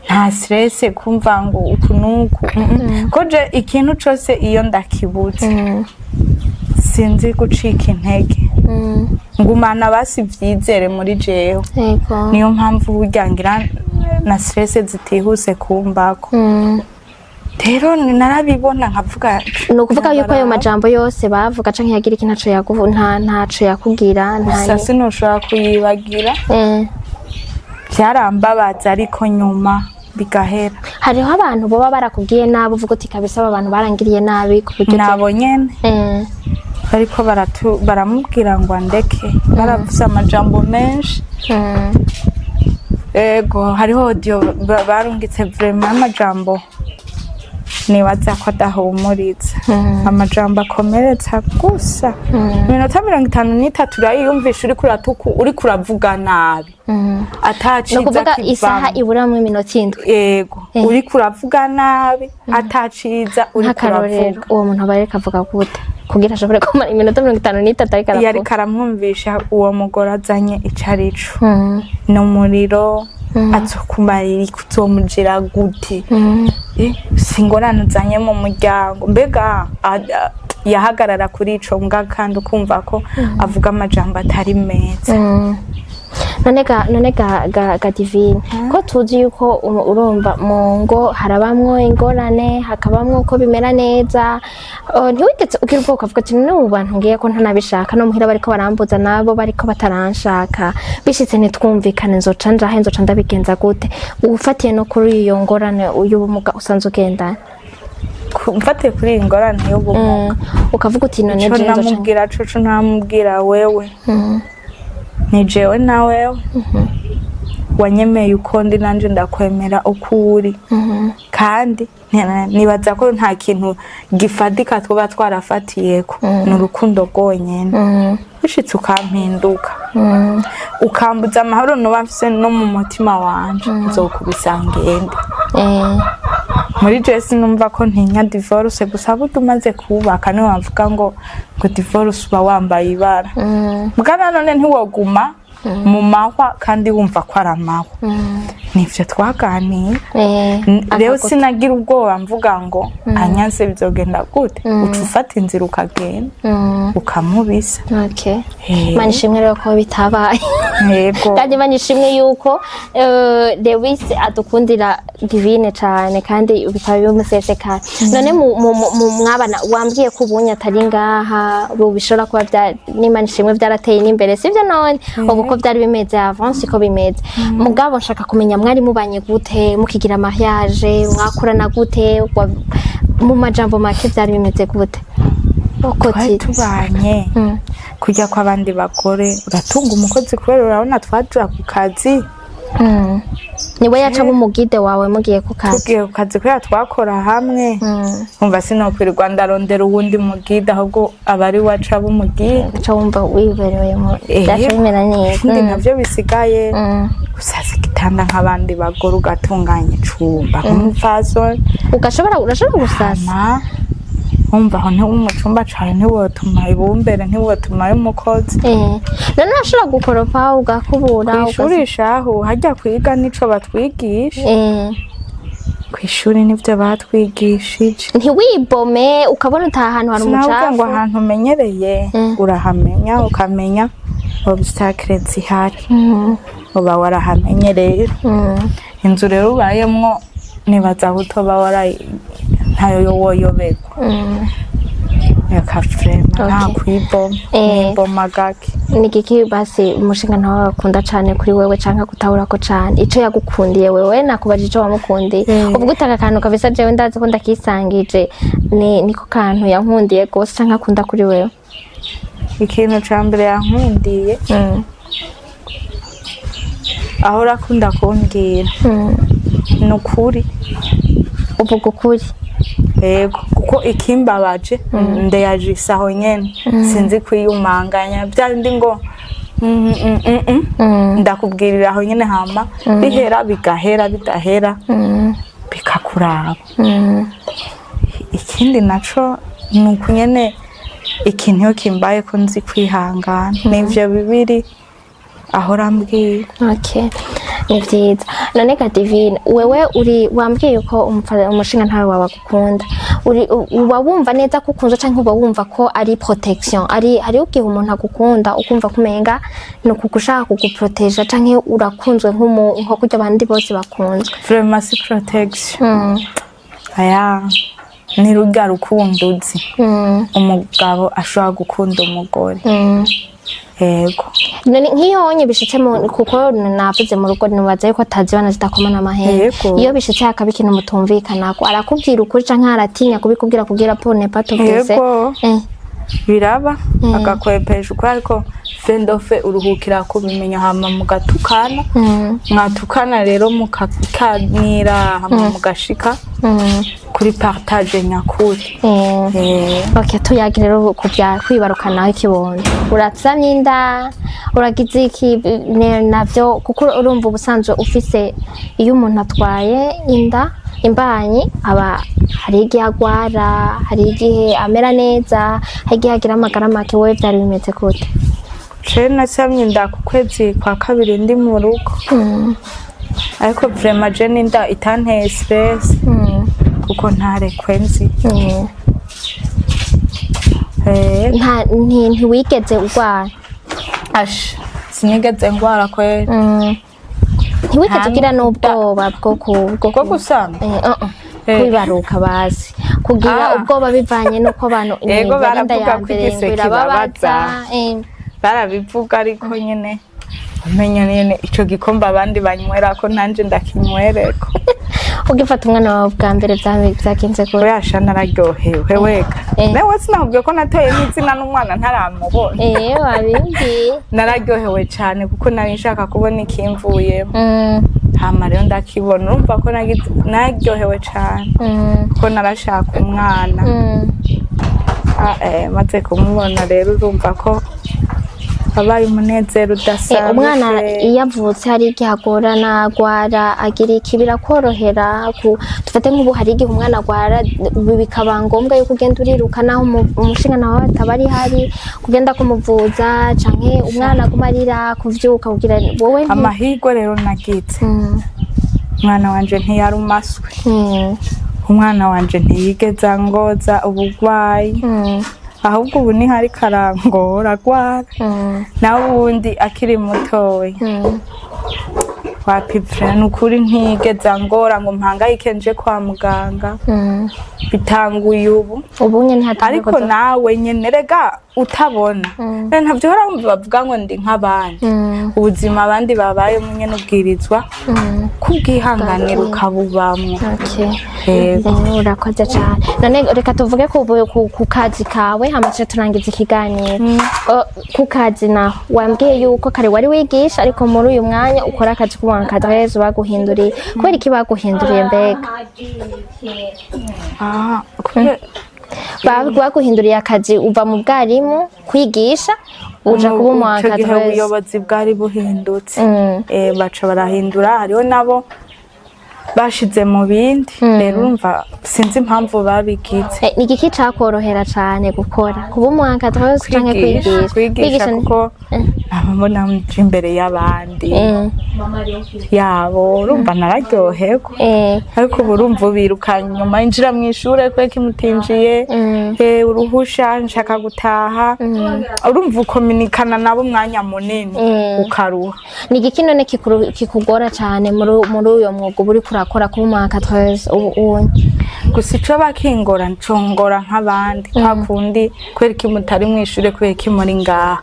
Speaker 1: nta stress kumva ngo ukunuku koje ikintu cyose iyo ndakibutse sinzi gucika intege ngumana basi vyizere muri jewe niyo mpamvu burya ngira na stress zitihuse kumbako rero narabibona nkavuga
Speaker 2: no kuvuga yuko ayo majambo yose bavuga canke yagira ikintu ntaco yakubwira
Speaker 1: sasa noshobora kuyibagira byarambabaza ariko nyuma bigahera.
Speaker 2: Hariho abantu boba barakubwiye nabi uvuga uti kabisa aba bantu barangiriye nabi ku buryo
Speaker 1: nabo nyene ariko baramubwira ngo andeke baravuze amajambo menshi ego hariho audio barungitse vraiment amajambo nibaza ko adahumuriza amajambo akomeretsa gusa iminota 53 turayumvisha uri kuravuga nabi ataciza
Speaker 2: no kuvuga isaha iburamwe iminota 7
Speaker 1: yego uri kuravuga nabi ataciza uri kuravuga
Speaker 2: uwo muntu abareka avuga gute kugira ashobore kumara iminota 53 ariko aravuga
Speaker 1: yari karamwumvisha uwo mugore azanye icarico Numero atsukumarira kuzomujira gute singorana uzanye mu muryango mbega yahagarara kuri ico mbwa kandi ukumva ko avuga amajambo atari meza
Speaker 2: none ga divine ko tuzi yuko urumva mu ngo harabamwo ingorane hakabamwo ko bimera neza ntiwigeze ugira ubwoko avuga ati no bantu ngiye ko ntanabishaka no muhira bariko barambuza nabo bariko bataranshaka bishitse ntitwumvikane nzoca ndabigenza gute ufatiye no kuri iyo ngorane uyu bumuga usanzwe ugendana
Speaker 1: mfate kuri ingorane yo bumuga
Speaker 2: ukavuga uti none
Speaker 1: je namubwira coco ntamubwira wewe ni jewe na wewe wanyemeye uko ndi nanje ndakwemera uko uri kandi nibaza ko nta kintu gifadika twoba twarafatiyeko n'urukundo rwonyene bishitse ukampinduka ukambuza amahoro noba mfise no mu mutima wanje nzokubisangende muri Jesse numva ko ntinya divorce gusa buryo umaze kubaka niwe wavuga ngo divorce uba wambaye ibara mugana none ntiwoguma mu mahwa kandi wumva ko ari amahwa nivyo twaganira rero sinagira ubwoba mvuga ngo anyanse bizogenda gute ucufata inzira ukagenda ukamubisa
Speaker 2: manishimwe rero ko bitabaye
Speaker 1: yego
Speaker 2: kandi manishimwe yuko Lewis adukundira divine cyane kandi bikaba bimuseseka none mu mwabana wambwiye ko ubunya atari ngaha bishobora kuba ni manishimwe byarateye n'imbere sivyo none ubu ko byari bimeze avance ko bimeze mugabo nshaka kumenya mwari mubanye gute mukigira mariage mwakurana gute mu majambo make byari bimeze gute
Speaker 1: uko tubanye kujya kwa bandi bagore uratunga umukozi kubera urabona twajura ku kazi
Speaker 2: niwe yaca umugide wawe mugiye ku kazi
Speaker 1: tugiye ku kazi kubera twakora hamwe umva sinokwirirwa ndarondera uwundi mugide ahubwo abari waca umugide
Speaker 2: aca wumva wiberewe mu byashimira neza
Speaker 1: ndi navyo bisigaye gusa sigitanda nk'abandi bagore ugatunganya icumba nk'umfaso urashobora
Speaker 2: gusasa
Speaker 1: umva aho umucumba cane ntiwotuma ibumbere ntiwotuma y'umukozi
Speaker 2: none urashobora gukoropa ugakubura
Speaker 1: kwishurisha aho hajya kwiga nico batwigisha kwishuri nivyo batwigishije
Speaker 2: ntiwibome ukabona utahantu hari umucafu
Speaker 1: ngo ahantu umenyereye urahamenya ukamenya obstacle zihari uba warahamenyereye inzu rero ubayemwo nibaza utoba warayi ntayo woyobegwa yakafrema nta kwiboma gake
Speaker 2: nigiki basi umushinga ntawe akunda cyane kuri wewe canka kutahura ko cyane ico yagukundiye wewe nakubaje ico wamukundiye uvuga utaka kantu kabisa jewe ndazi ko ndakisangije niko kantu yankundiye gose canka akunda kuri wewe
Speaker 1: ikintu cambere yankundiye aho rakunda kumbwira nukuri
Speaker 2: uvuga ukuri
Speaker 1: yego kuko ikimbabaje ndeyajisa aho nyene sinzi kwiyumanganya byandi ngo ndakubwirira aho nyene hama bihera bigahera bidahera bikakuraba ikindi naco nuko nyene ikintu yo kimbaye ko nzi kwihangana nivyo bibiri aho rambwiye
Speaker 2: ni vyiza. None ga Divine, wewe uri wambwiye ko umushinga ntawe wabagukunda, uba wumva neza ko ukunze canke uba wumva ko ari protection, hari ugihe umuntu agukunda ukumva kumenga no kugushaka kuguproteja canke urakunzwe nko kurya abandi bose bakunzwe?
Speaker 1: Vraiment si protection. Aya ni rugya rukundo uzi. Umugabo ashobora gukunda umugore. Yego.
Speaker 2: Nk'iyo wonye bishitse kuko navuze mu rugo nibaza yuko atazibana zidakomana amahembe. Iyo bishitse hakaba ikintu mutumvikana ko arakubwira ukuri canke aratinya kubikubwira kugira pone patogeze.
Speaker 1: Biraba agakwepesha uko ariko fendofe uruhukira kubimenya hama mugatukana mwatukana rero mukakanira hama mugashika kuri partage nyakuri.
Speaker 2: Okay, tuyagire rero kubya kwibarukana ikibondo uratsamye inda uragize iki navyo kuko urumva ubusanzwe ufise iyo umuntu atwaye inda imbanyi aba hari igihe agwara, hari igihe amera neza, hari igihe agira amagara make. Wowe vyari bimeze gute?
Speaker 1: Je nasamye inda ku kwezi kwa kabiri ndi mu rugo. Ariko vraiment je ninda itanteye stress kuko ntarekwe nzi.
Speaker 2: Ntiwigeze urwara?
Speaker 1: Sinigeze ngwara kweli.
Speaker 2: Ntiwigeze ugira n'ubwoba bwo
Speaker 1: gusama?
Speaker 2: Kwibaruka bazi kugira ubwoba bivanye nuko abantu
Speaker 1: yego baravuga ko igiseke babaza barabivuga ariko nyene umenya nyene ico gikomba abandi banywera ko nanje ndakinywereko.
Speaker 2: Ugifata umwana wawe bwa mbere byagenze ko
Speaker 1: yasha nararyohewe wega nawe sinahubwiye ko natoye n'izina n'umwana ntaramubona.
Speaker 2: Wabimbi
Speaker 1: nararyohewe cyane kuko nari nshaka kubona ikimvuyemo. Hama rero ndakibona urumva ko naryohewe cyane ko narashaka umwana. Maze kumubona rero urumva ko abaye umunezero udasanzwe.
Speaker 2: Umwana iyo avutse hari igihe agorana agwara agira ikibira korohera dufate nk'ubu hari igihe umwana agwara bikaba ngombwa yuko ugenda uriruka naho umushinga nawe ataba ari hari kugenda kumuvuza canke umwana aguma arira kuvyuka kugira wowe
Speaker 1: amahirwe rero nagize. Umwana wanje ntiyarumaswe. Umwana wanje ntiyigeze angoza ubugwayi. Ahubwo ubu ni hari karangora agwara nawe ubundi akiri mutoya. Wapipfira nukuri ntigeze angora ngo mpangayike nje kwa muganga. Bitanguye ubu nyene ariko nawe nyene rega utabona ntavyo haramva bavuga ngo ndi nk'abandi. Ubuzima abandi babaye munye n'ubwirizwa kubwihanganira ukabubamwe. Urakoze cyane. None reka tuvuge ku kazi kawe hamaze turangiza ikiganiro. Ku kazi naho wambwiye yuko kare wari wigisha ariko muri uyu mwanya ukora akazi k'ubunkadreze baguhinduriye. Kubera iki baguhinduriye mbega? Baguhinduriye akazi uva mu bwarimu kwigisha uja kuba umunkadreze. Ubuyobozi bwari buhindutse. Baca barahindura hariho nabo bashize mu bindi rero urumva sinzi impamvu babigize.
Speaker 2: Ni igiki cakorohera cyane gukora kuba umunkadreze canke
Speaker 1: kwigisha kuko abambona muje imbere y'abandi yabo urumva nararyohewe. Ariko urumva birukanye nyuma injira mu ishure kwe kimutinjiye uruhusha nshaka gutaha urumva ukominikana nabo umwanya munini ukaruha.
Speaker 2: Ni igiki none kikugora cyane muri uyo mwuga buri kurakora kuba umunkadreze ubu?
Speaker 1: Gusa ico bakingora ncongora nk'abandi kwakundi kwera kimutari mu ishure kwera kimuri ngaha.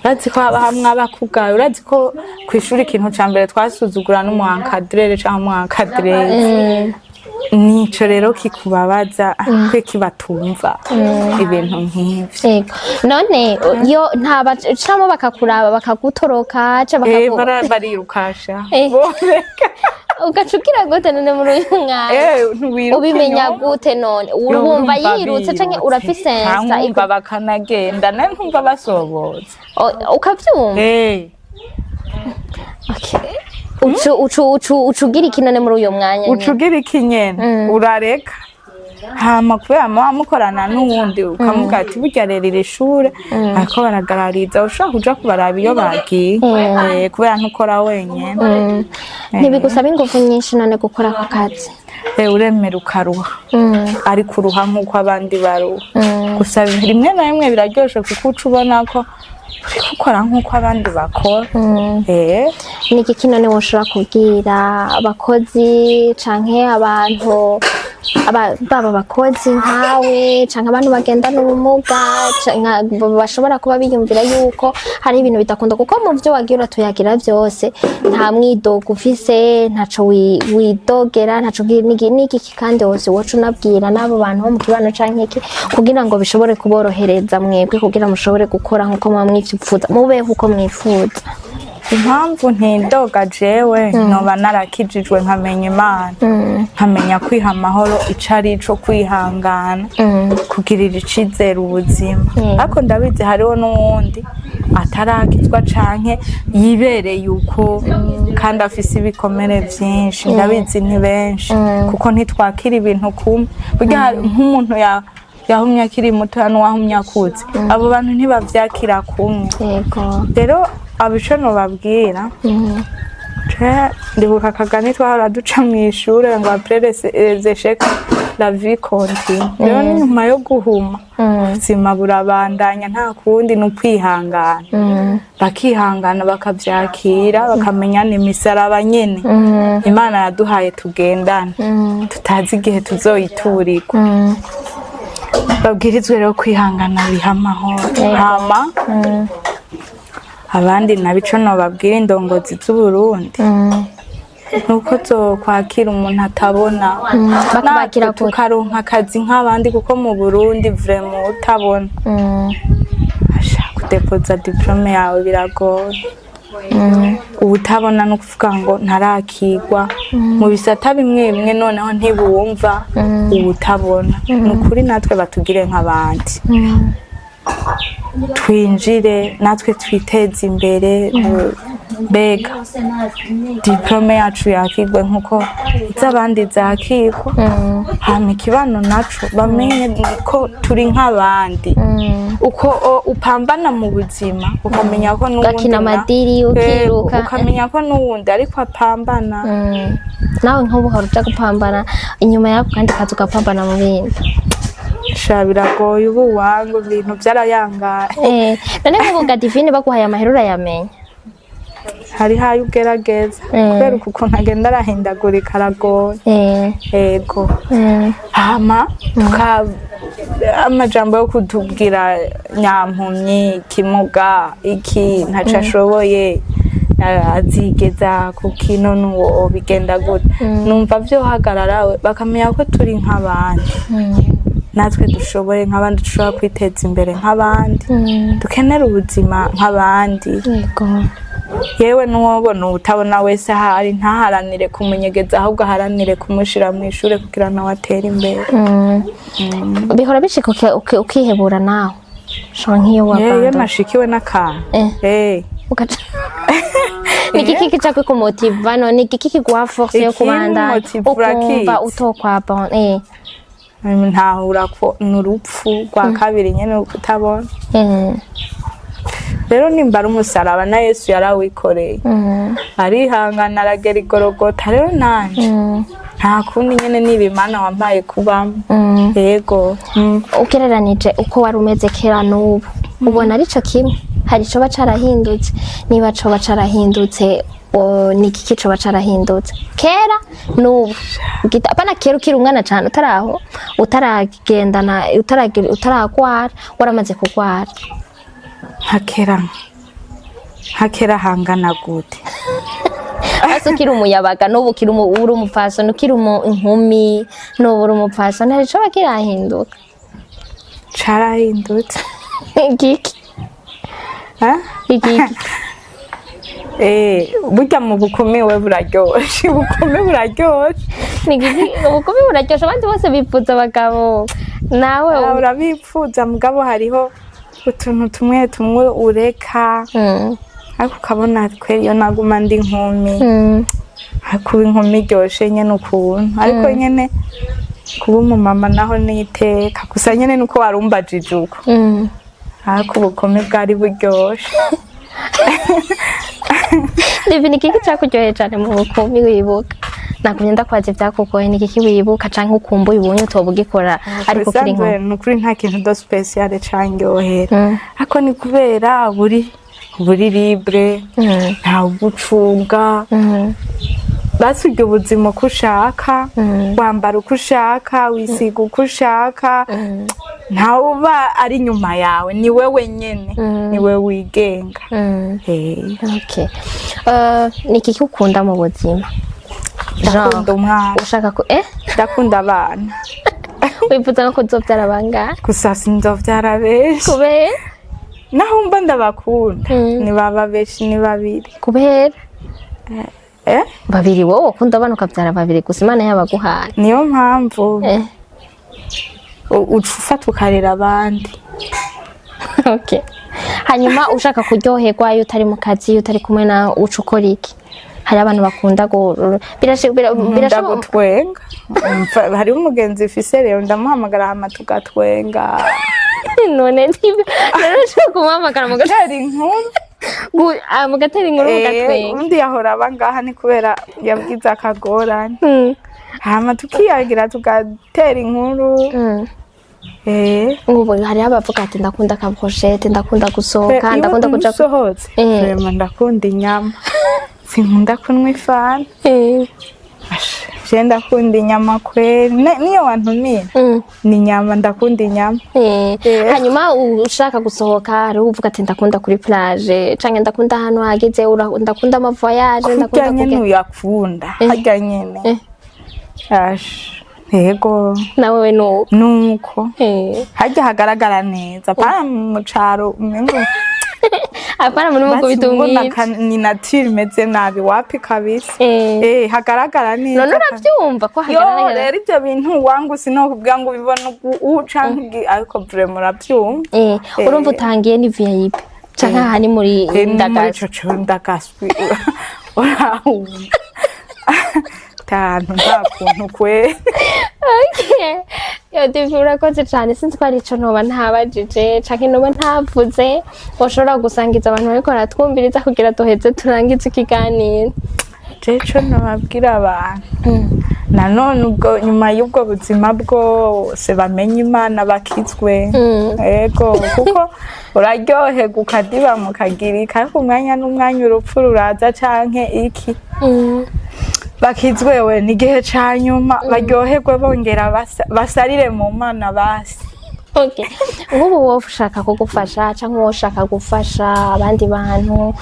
Speaker 1: Urazi ko haba hamwe abakugaye urazi ko kwishura ikintu ca mbere twasuzugura n'umunkadreze canke umunkadreze. Nico rero kikubabaza kwe kibatumva ibintu nk'ivyo.
Speaker 2: None yo ntabacamo bakakuraba bakagutoroka
Speaker 1: barirukasha
Speaker 2: ugacugira gute none muri uyu mwanya ubimenya gute none urumva yirutse canke urafise
Speaker 1: sensa bakanagenda nane ntumva basoboza
Speaker 2: ukavyumva? Ucugira iki none muri uyu mwanya?
Speaker 1: Ucugira iki nyene urareka hama kubera muba mukorana n'uwundi ukamubwira ati burya rero iri shure ariko baragarariza ushobora kuja kubaraba iyo bagiye kubera ntukora wenyene.
Speaker 2: Ntibigusaba ingufu nyinshi none gukora ako kazi?
Speaker 1: Uremera ukaruha ariko uruha nk'uko abandi baruha, gusa rimwe na rimwe biraryoshe kuko uca ubona ko uri gukora nk'uko abandi bakora.
Speaker 2: Ni iki none woshobora kubwira abakozi canke abantu baba abakozi nkawe canke abantu bagendana ubumuga bashobora kuba biyumvira yuko hari ibintu bidakunda, kuko mu vyo wagira uratuyagira vyose nta mwidogo ufise, ntaco widogera, ntaco n'iki kandi wose woca unabwira n'abo bantu bo mu kibano canke iki kugira ngo bishobore kuborohereza mwebwe kugira mushobore gukora nk'uko muba mwipfuza, mubeho uko mwifuza.
Speaker 1: Impamvu ntidoga jewe noba narakijijwe nkamenya Imana, nkamenya kwiha amahoro ico arico, kwihangana, kugirira icizere ubuzima. Ariko ndabizi hariho n'uwundi atarakizwa canke yibereye uko kandi afise ibikomere vyinshi. Ndabizi ni benshi kuko ntitwakira ibintu kumwe, burya nk'umuntu yahumye akiri muto n'uwahumye akuze, abo bantu ntibavyakira kumwe. Rero abico nobabwira, ndibuka akagani twahora duca mw'ishure ngo après les échecs la vie continue. Rero nyuma yo guhuma ubuzima burabandanya, nta kundi ni ukwihangana, bakihangana bakavyakira, bakamenya n'imisaraba nyene Imana yaduhaye tugendana, tutazi igihe tuzoyiturirwa. Babwirizwe rero kwihangana biha amahoro. Hama abandi nabico nobabwira indongozi z'Uburundi nuko zokwakira umuntu atabona,
Speaker 2: bakabakira
Speaker 1: tukaronka akazi nk'abandi, kuko mu Burundi vraiment utabona kudepoza diplome yawe biragoye. Ubutabona no kuvuga ngo ntarakigwa mu bisata bimwe bimwe, noneho ntibuwumva ubutabona. Nukuri natwe batugire nk'abandi, twinjire natwe twiteze imbere, mbega diplome yacu yakigwe nkuko iz'abandi zakigwa. Hama ikibano naco bamenye ko turi nk'abandi, uko upambana mu buzima ukamenya ko n'uwundi
Speaker 2: gakina amadiri ukiruka,
Speaker 1: ukamenya ko n'uwundi ariko apambana.
Speaker 2: Nawe nk'ubu uhora uja gupambana inyuma yako kandi kazi ugapambana mu bindi.
Speaker 1: Biragoye ubu wangu ibintu vyarayangaye.
Speaker 2: None nk'ubu Divine baguhaye amahera urayamenya?
Speaker 1: Hari hayo ugerageza kubera uko ntagenda arahindagurika aragoye. Yego. Hama amajambo yo kutubwira nyampumyi, kimuga, iki ntaco ashoboye, azigeza ku kino n'uwo bigenda gute, numva vyohagarara bakamenya ko turi nk'abandi, natwe dushoboye nk'abandi, dushobora kwiteza imbere nk'abandi, dukenera ubuzima nk'abandi. Yewe n'uwobona ubutabona wese ahari ntaharanire kumunyegeza, ahubwo aharanire kumushira mw'ishure kugira nawe atere imbere.
Speaker 2: Bihora bishika ukihebura nawe shora nk'iyo wabanda
Speaker 1: nashikiwe n'akantu
Speaker 2: Niki kichakwe kumotiva, no niki kiguha force yo kubanda ukumva utokwapa.
Speaker 1: Ntahura ko n'urupfu rwa kabiri nyene utabona. Rero nimba ari umusaraba na Yesu yarawikoreye, arihangana aragera igorogota. Rero nanje nta kundi nyene n'ibimana wampaye kubamo. Yego.
Speaker 2: Ugereranije uko wari umeze kera n'ubu, ubona arico kimwe? Hari ico bacarahindutse? Niba co bacarahindutse, niki kico bacarahindutse kera n'ubu? Apana kera ukiri umwana cane utaraho, utaragendana, utaragwara, waramaze kugwara.
Speaker 1: Hakera hangana gute?
Speaker 2: Asa ukiri umuyabaga n'ubu ukiri uri umupfasoni, ukiri inkumi n'ubu uri umupfasoni, hari ico bakirahinduka?
Speaker 1: Carahindutse.
Speaker 2: Igiki? Igiki?
Speaker 1: Burya mu bukumi we buraryoshe, ubukumi buraryoshe.
Speaker 2: Nigiki? Ubukumi buraryoshe, abandi bose bipfuza abagabo, nawe
Speaker 1: urabipfuza mugabo hariho utuntu tumwe tumwe ureka, ariko ukabona kweri yo naguma ndi inkumi, kuba inkumi iryoshe nyene ukuntu, ariko nyene kuba umumama naho niteka gusa nyene nuko warumbajije uko ariko ubukome bwari buryoshe.
Speaker 2: Ni kiki cyakuryoheye cyane mu bukumi wibuka? Nakumye ndakwaje byakugoye ni kiki wibuka canke ukumbuye ubonye utobugikora ariko kiri nko?
Speaker 1: Nukuri nta kintu do special cyanyohera. Ako ni kubera buri libre, nta gucunga. Basi ubwo buzima uko ushaka, wambara uko ushaka, wisiga uko ushaka, ntawuba ari nyuma yawe, ni wewe nyene, ni wewe wigenga.
Speaker 2: Okay. Ni kiki ukunda mu buzima?
Speaker 1: Ndakunda umwana.
Speaker 2: Ushaka ko
Speaker 1: ndakunda abana.
Speaker 2: Wifuza ko uzovyara bangahe?
Speaker 1: Gusa sinzovyara benshi.
Speaker 2: Kubera?
Speaker 1: Naho mba ndabakunda. Ni baba benshi ni babiri.
Speaker 2: Kubera? Babiri wowe ukunda abana ukavyara babiri gusa Imana yabaguhaye.
Speaker 1: Niyo mpamvu. Ufata ukarera abandi.
Speaker 2: Okay. Hanyuma ushaka kuryoherwa iyo utari mu kazi, utari kumwe na ucukora iki? Hari abantu bakunda
Speaker 1: birashoboka gutwenga. Hari umugenzi ufise rero ndamuhamagara hama tugatwenga.
Speaker 2: None ntibe narashaka kumuhamagara mu gatera
Speaker 1: inkuru.
Speaker 2: Mu gatera inkuru mu gatwenga.
Speaker 1: Undi yahora abangaha ni kubera yabwiza akagorane. Hama tukiyagira tugatera inkuru.
Speaker 2: Ngubu hari abavuga ati ndakunda kaboshete, ndakunda gusohoka, ndakunda kuja
Speaker 1: gusohotse. Ndakunda inyama. Sinkunda kunywa ifana. Je ndakunda inyama kweli. Niyo wantumira. Ni inyama ndakunda inyama.
Speaker 2: Hanyuma ushaka gusohoka hari uvuga ati ndakunda kuri plage, canke ndakunda hano hageze ndakunda ama voyage, ndakunda
Speaker 1: nyene uyakunda. Harya nyene. Yego.
Speaker 2: Nawe
Speaker 1: nuko. Harya hagaragara neza. Para mu caro umengo
Speaker 2: apana muri mugo bitumwica
Speaker 1: ni nature imeze nabi wapi kabisa. Hagaragara neza.
Speaker 2: None uravyumva ko hagaragara.
Speaker 1: Rero ibyo bintu wangu sinokubwira ngo bibona ucanke ariko vraiment uravyumva.
Speaker 2: Urumva utangiye ni VIP canke hani muri
Speaker 1: ndagaswi. Urahumva. Tantu ntakuntu kwe.
Speaker 2: Okay. Yo divura ko cyane sinzi ko ari ico noba ntabajije canke noba ntavuze ushobora gusangiza abantu bariko baratwumviriza kugira duheze turangize ikiganiro.
Speaker 1: Jeco nababwira abantu nanone ubwo nyuma y'ubwo buzima bwose bamenye Imana bakizwe. Yego kuko uraryoherwa ukadiba mukagirika ariko umwanya n'umwanya urupfu ruraza canke iki. Bakizwewe n'igihe ca nyuma baryoherwe bongera basarire mu Mana basi.
Speaker 2: Okay. Ngubu wowe ushaka kugufasha canke wowe ushaka gufasha abandi bantu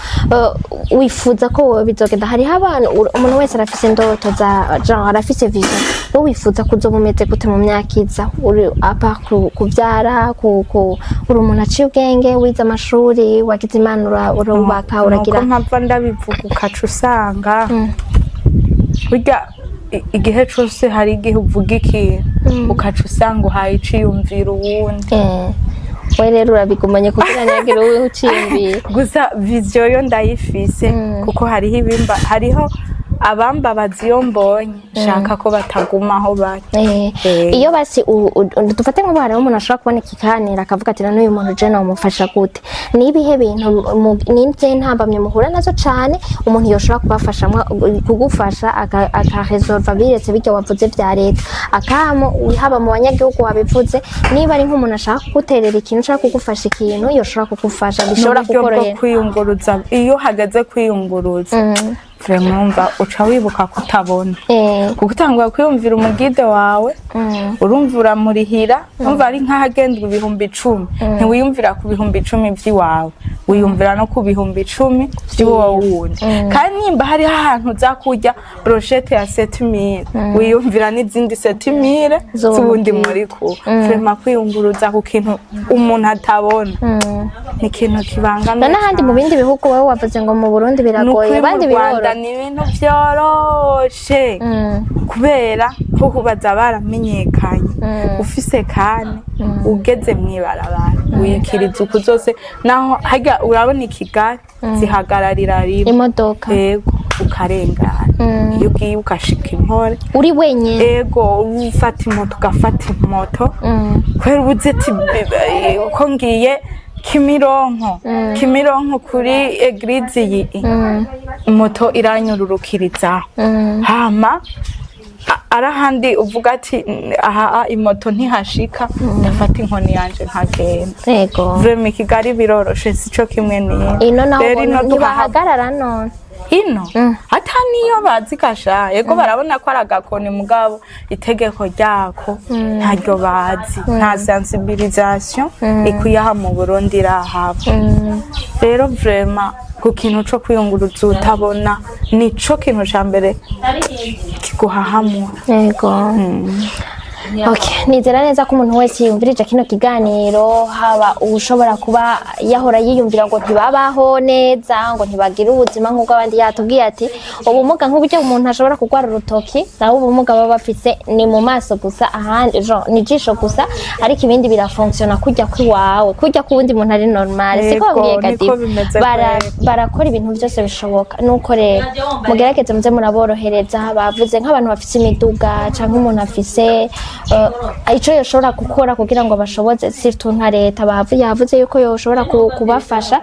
Speaker 2: wifuza ko wowe bizogenda hari abantu umuntu wese arafise indoto za genre arafise vision wowe wifuza kuzomumeze gute mu myaka uri apa kuvyara uri umuntu aciye ubwenge wize amashuri wagize Imana urubaka uragira
Speaker 1: ko mpava ndabivuga ukaca usanga burya igihe cyose hari igihe uvuga ikintu ukaca usanga uhaye iciyumvira uwundi.
Speaker 2: We rero urabigumanye kugira ntihagire uwe uciyumvira.
Speaker 1: Gusa vision yo ndayifise kuko hariho abambabaza iyo mbonye shaka ko bataguma aho bari.
Speaker 2: Iyo basi dufate ngo bari umuntu ashobora kubona ikiganiro akavuga ati n'uyu muntu je namufasha gute nibihe bintu n'inze ntambamye muhura nazo cyane umuntu yoshobora kubafasha kugufasha akaresolva biretse bijya wavuze vya leta akamo haba mu banyagihugu wabivuze niba ari nk'umuntu ashaka guterera ikintu ashaka kugufasha ikintu yoshobora kugufasha bishobora kukorohera
Speaker 1: kwiyunguruza iyo hagaze kwiyunguruza Fremumva uca wibuka kutabona. Kuko utangwa kwiyumvira umugide wawe urumva uramurihira umva ari nk'ahagendwa ibihumbi 10 ntiwiyumvira ku bihumbi 10 by'iwawe wiyumvira no ku bihumbi 10 by'uwo wundi kandi nimba hari ahantu uzakurya brochette ya 7000 wiyumvira n'izindi 7000 z'ubundi muri ku Frema kwiyunguruza ku kintu umuntu atabona ni kintu kibangana
Speaker 2: n'ahandi mu bindi bihugu wowe wavuze ngo mu Burundi biragoye abandi biroro
Speaker 1: ni ibintu byoroshe kubera ko kubaza baramenyekanye ufise kandi ugeze mwibarabara wikiriza ukuzose naho hajya urabona Kigali zihagararira rimwe
Speaker 2: imodoka
Speaker 1: yego ukarengana iyo ugiye ugashika Impore
Speaker 2: uri wenyine
Speaker 1: ego ufata imoto ugafata imoto kubera ubuze ati uko ngiye Kimironko kuri eglise iyi moto iranyururukiriza hama arahandi uvuga ati aha imoto ntihashika ndafata inkoni yanje nkagenda
Speaker 2: yego
Speaker 1: vraiment Kigali biroroshe sico kimwe niyo
Speaker 2: ino naho ntibahagarara none
Speaker 1: ino ata niyo bazikasha yego barabona ko aragakoni mugabo itegeko ryako ntaryo bazi nta sensibilisation ikuyaha mu Burundi rahaba rero vraiment ku kintu cyo kwiyunguruza utabona nico kintu ca mbere kiguhahamura
Speaker 2: yego Okay, nizera neza ko umuntu wese yumvirije kino kiganiro haba ushobora kuba yahora yiyumvira ngo ntibabaho neza ngo ntibagira ubuzima nk'ubwo abandi yatubwiye ati ubumuga nk'uburyo umuntu ashobora kugwara urutoki naho ubumuga baba bafise ni mu maso gusa ahandi ni jisho gusa ariko ibindi birafunctiona kujya kwiwawe kujya ku wundi muntu ari normal siko babwiye gati barakora ibintu byose bishoboka nuko rero mugerageze muze muraborohereza bavuze nk'abantu bafise imiduga canke umuntu afise ico yoshobora gukora kugira ngo bashoboze surtout nka leta yavuze yuko yoshobora kubafasha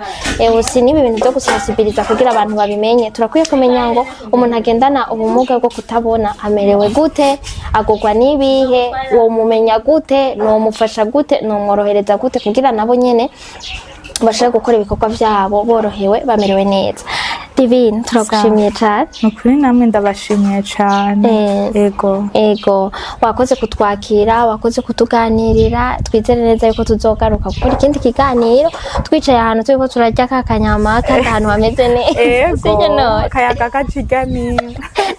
Speaker 2: si nibi bintu byo gusensibiliza kugira abantu babimenye turakwiye kumenya ngo umuntu agendana ubumuga bwo kutabona amerewe gute agogwa nibihe wo mumenya gute no mufasha gute no mworohereza gute kugira nabo nyene bashaka gukora ibikorwa byabo borohewe bamerewe neza Divine turagushimiye cyane
Speaker 1: nukuri namwe ndabashimiye cyane ego
Speaker 2: wakoze kutwakira wakoze kutuganirira twizere neza yuko tuzogaruka gukora ikindi kiganiro twicaye ahantu turiko turarya kakanyama kandi ahantu hameze neza
Speaker 1: akayaga kaciganira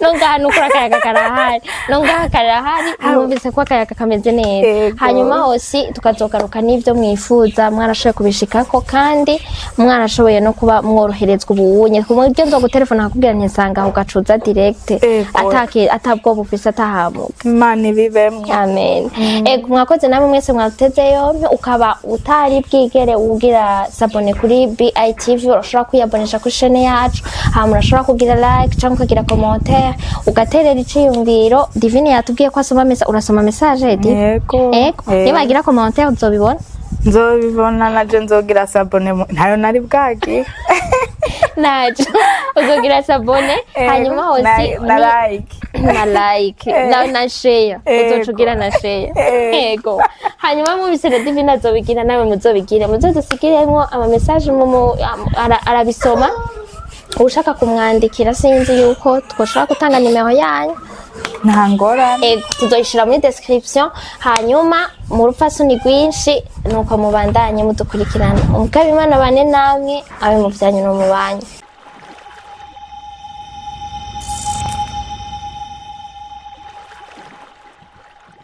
Speaker 2: nongana ukora akayaga karahari nongana karahari numvise ko akayaga kameze neza hanyuma hose tukazogaruka n'ivyo mwifuza mwarashoboye kubishikako kandi mwarashoboye no kuba mworoherezwa ubunye kumuryo nzo gutelefona akubwira ntisanga ugacuza direct atabwo bufise atahamuka
Speaker 1: Imana bibemwe
Speaker 2: amen ego mwakoze namwe mwese mwatezeyo ukaba utari bwigere ugira sabone kuri BITV urashobora kwiyabonesha kuri chaîne yacu hama urashobora kugira like cyangwa kugira commentaire ugaterera iciyumviro Divine yatubwiye ko urasoma message
Speaker 1: ego
Speaker 2: nibagira commentaire uzobibona
Speaker 1: naje nzogira sabone ntayo nari bwagi
Speaker 2: naje uzogira sabone hanyuma hose na like na share uzocugira na share ego hanyuma mu bisere Divine azobigira nawe muzobigire muzodusigiremo ama message arabisoma ushaka kumwandikira sinzi yuko twoshobora gutanga nimero yanyu
Speaker 1: ntangora
Speaker 2: tuzoyishira muri description hanyuma mu rupfasoni rwinshi nuko mubandanye mudukurikirana umukabimana bane namwe abe mu byanyu no mu banyu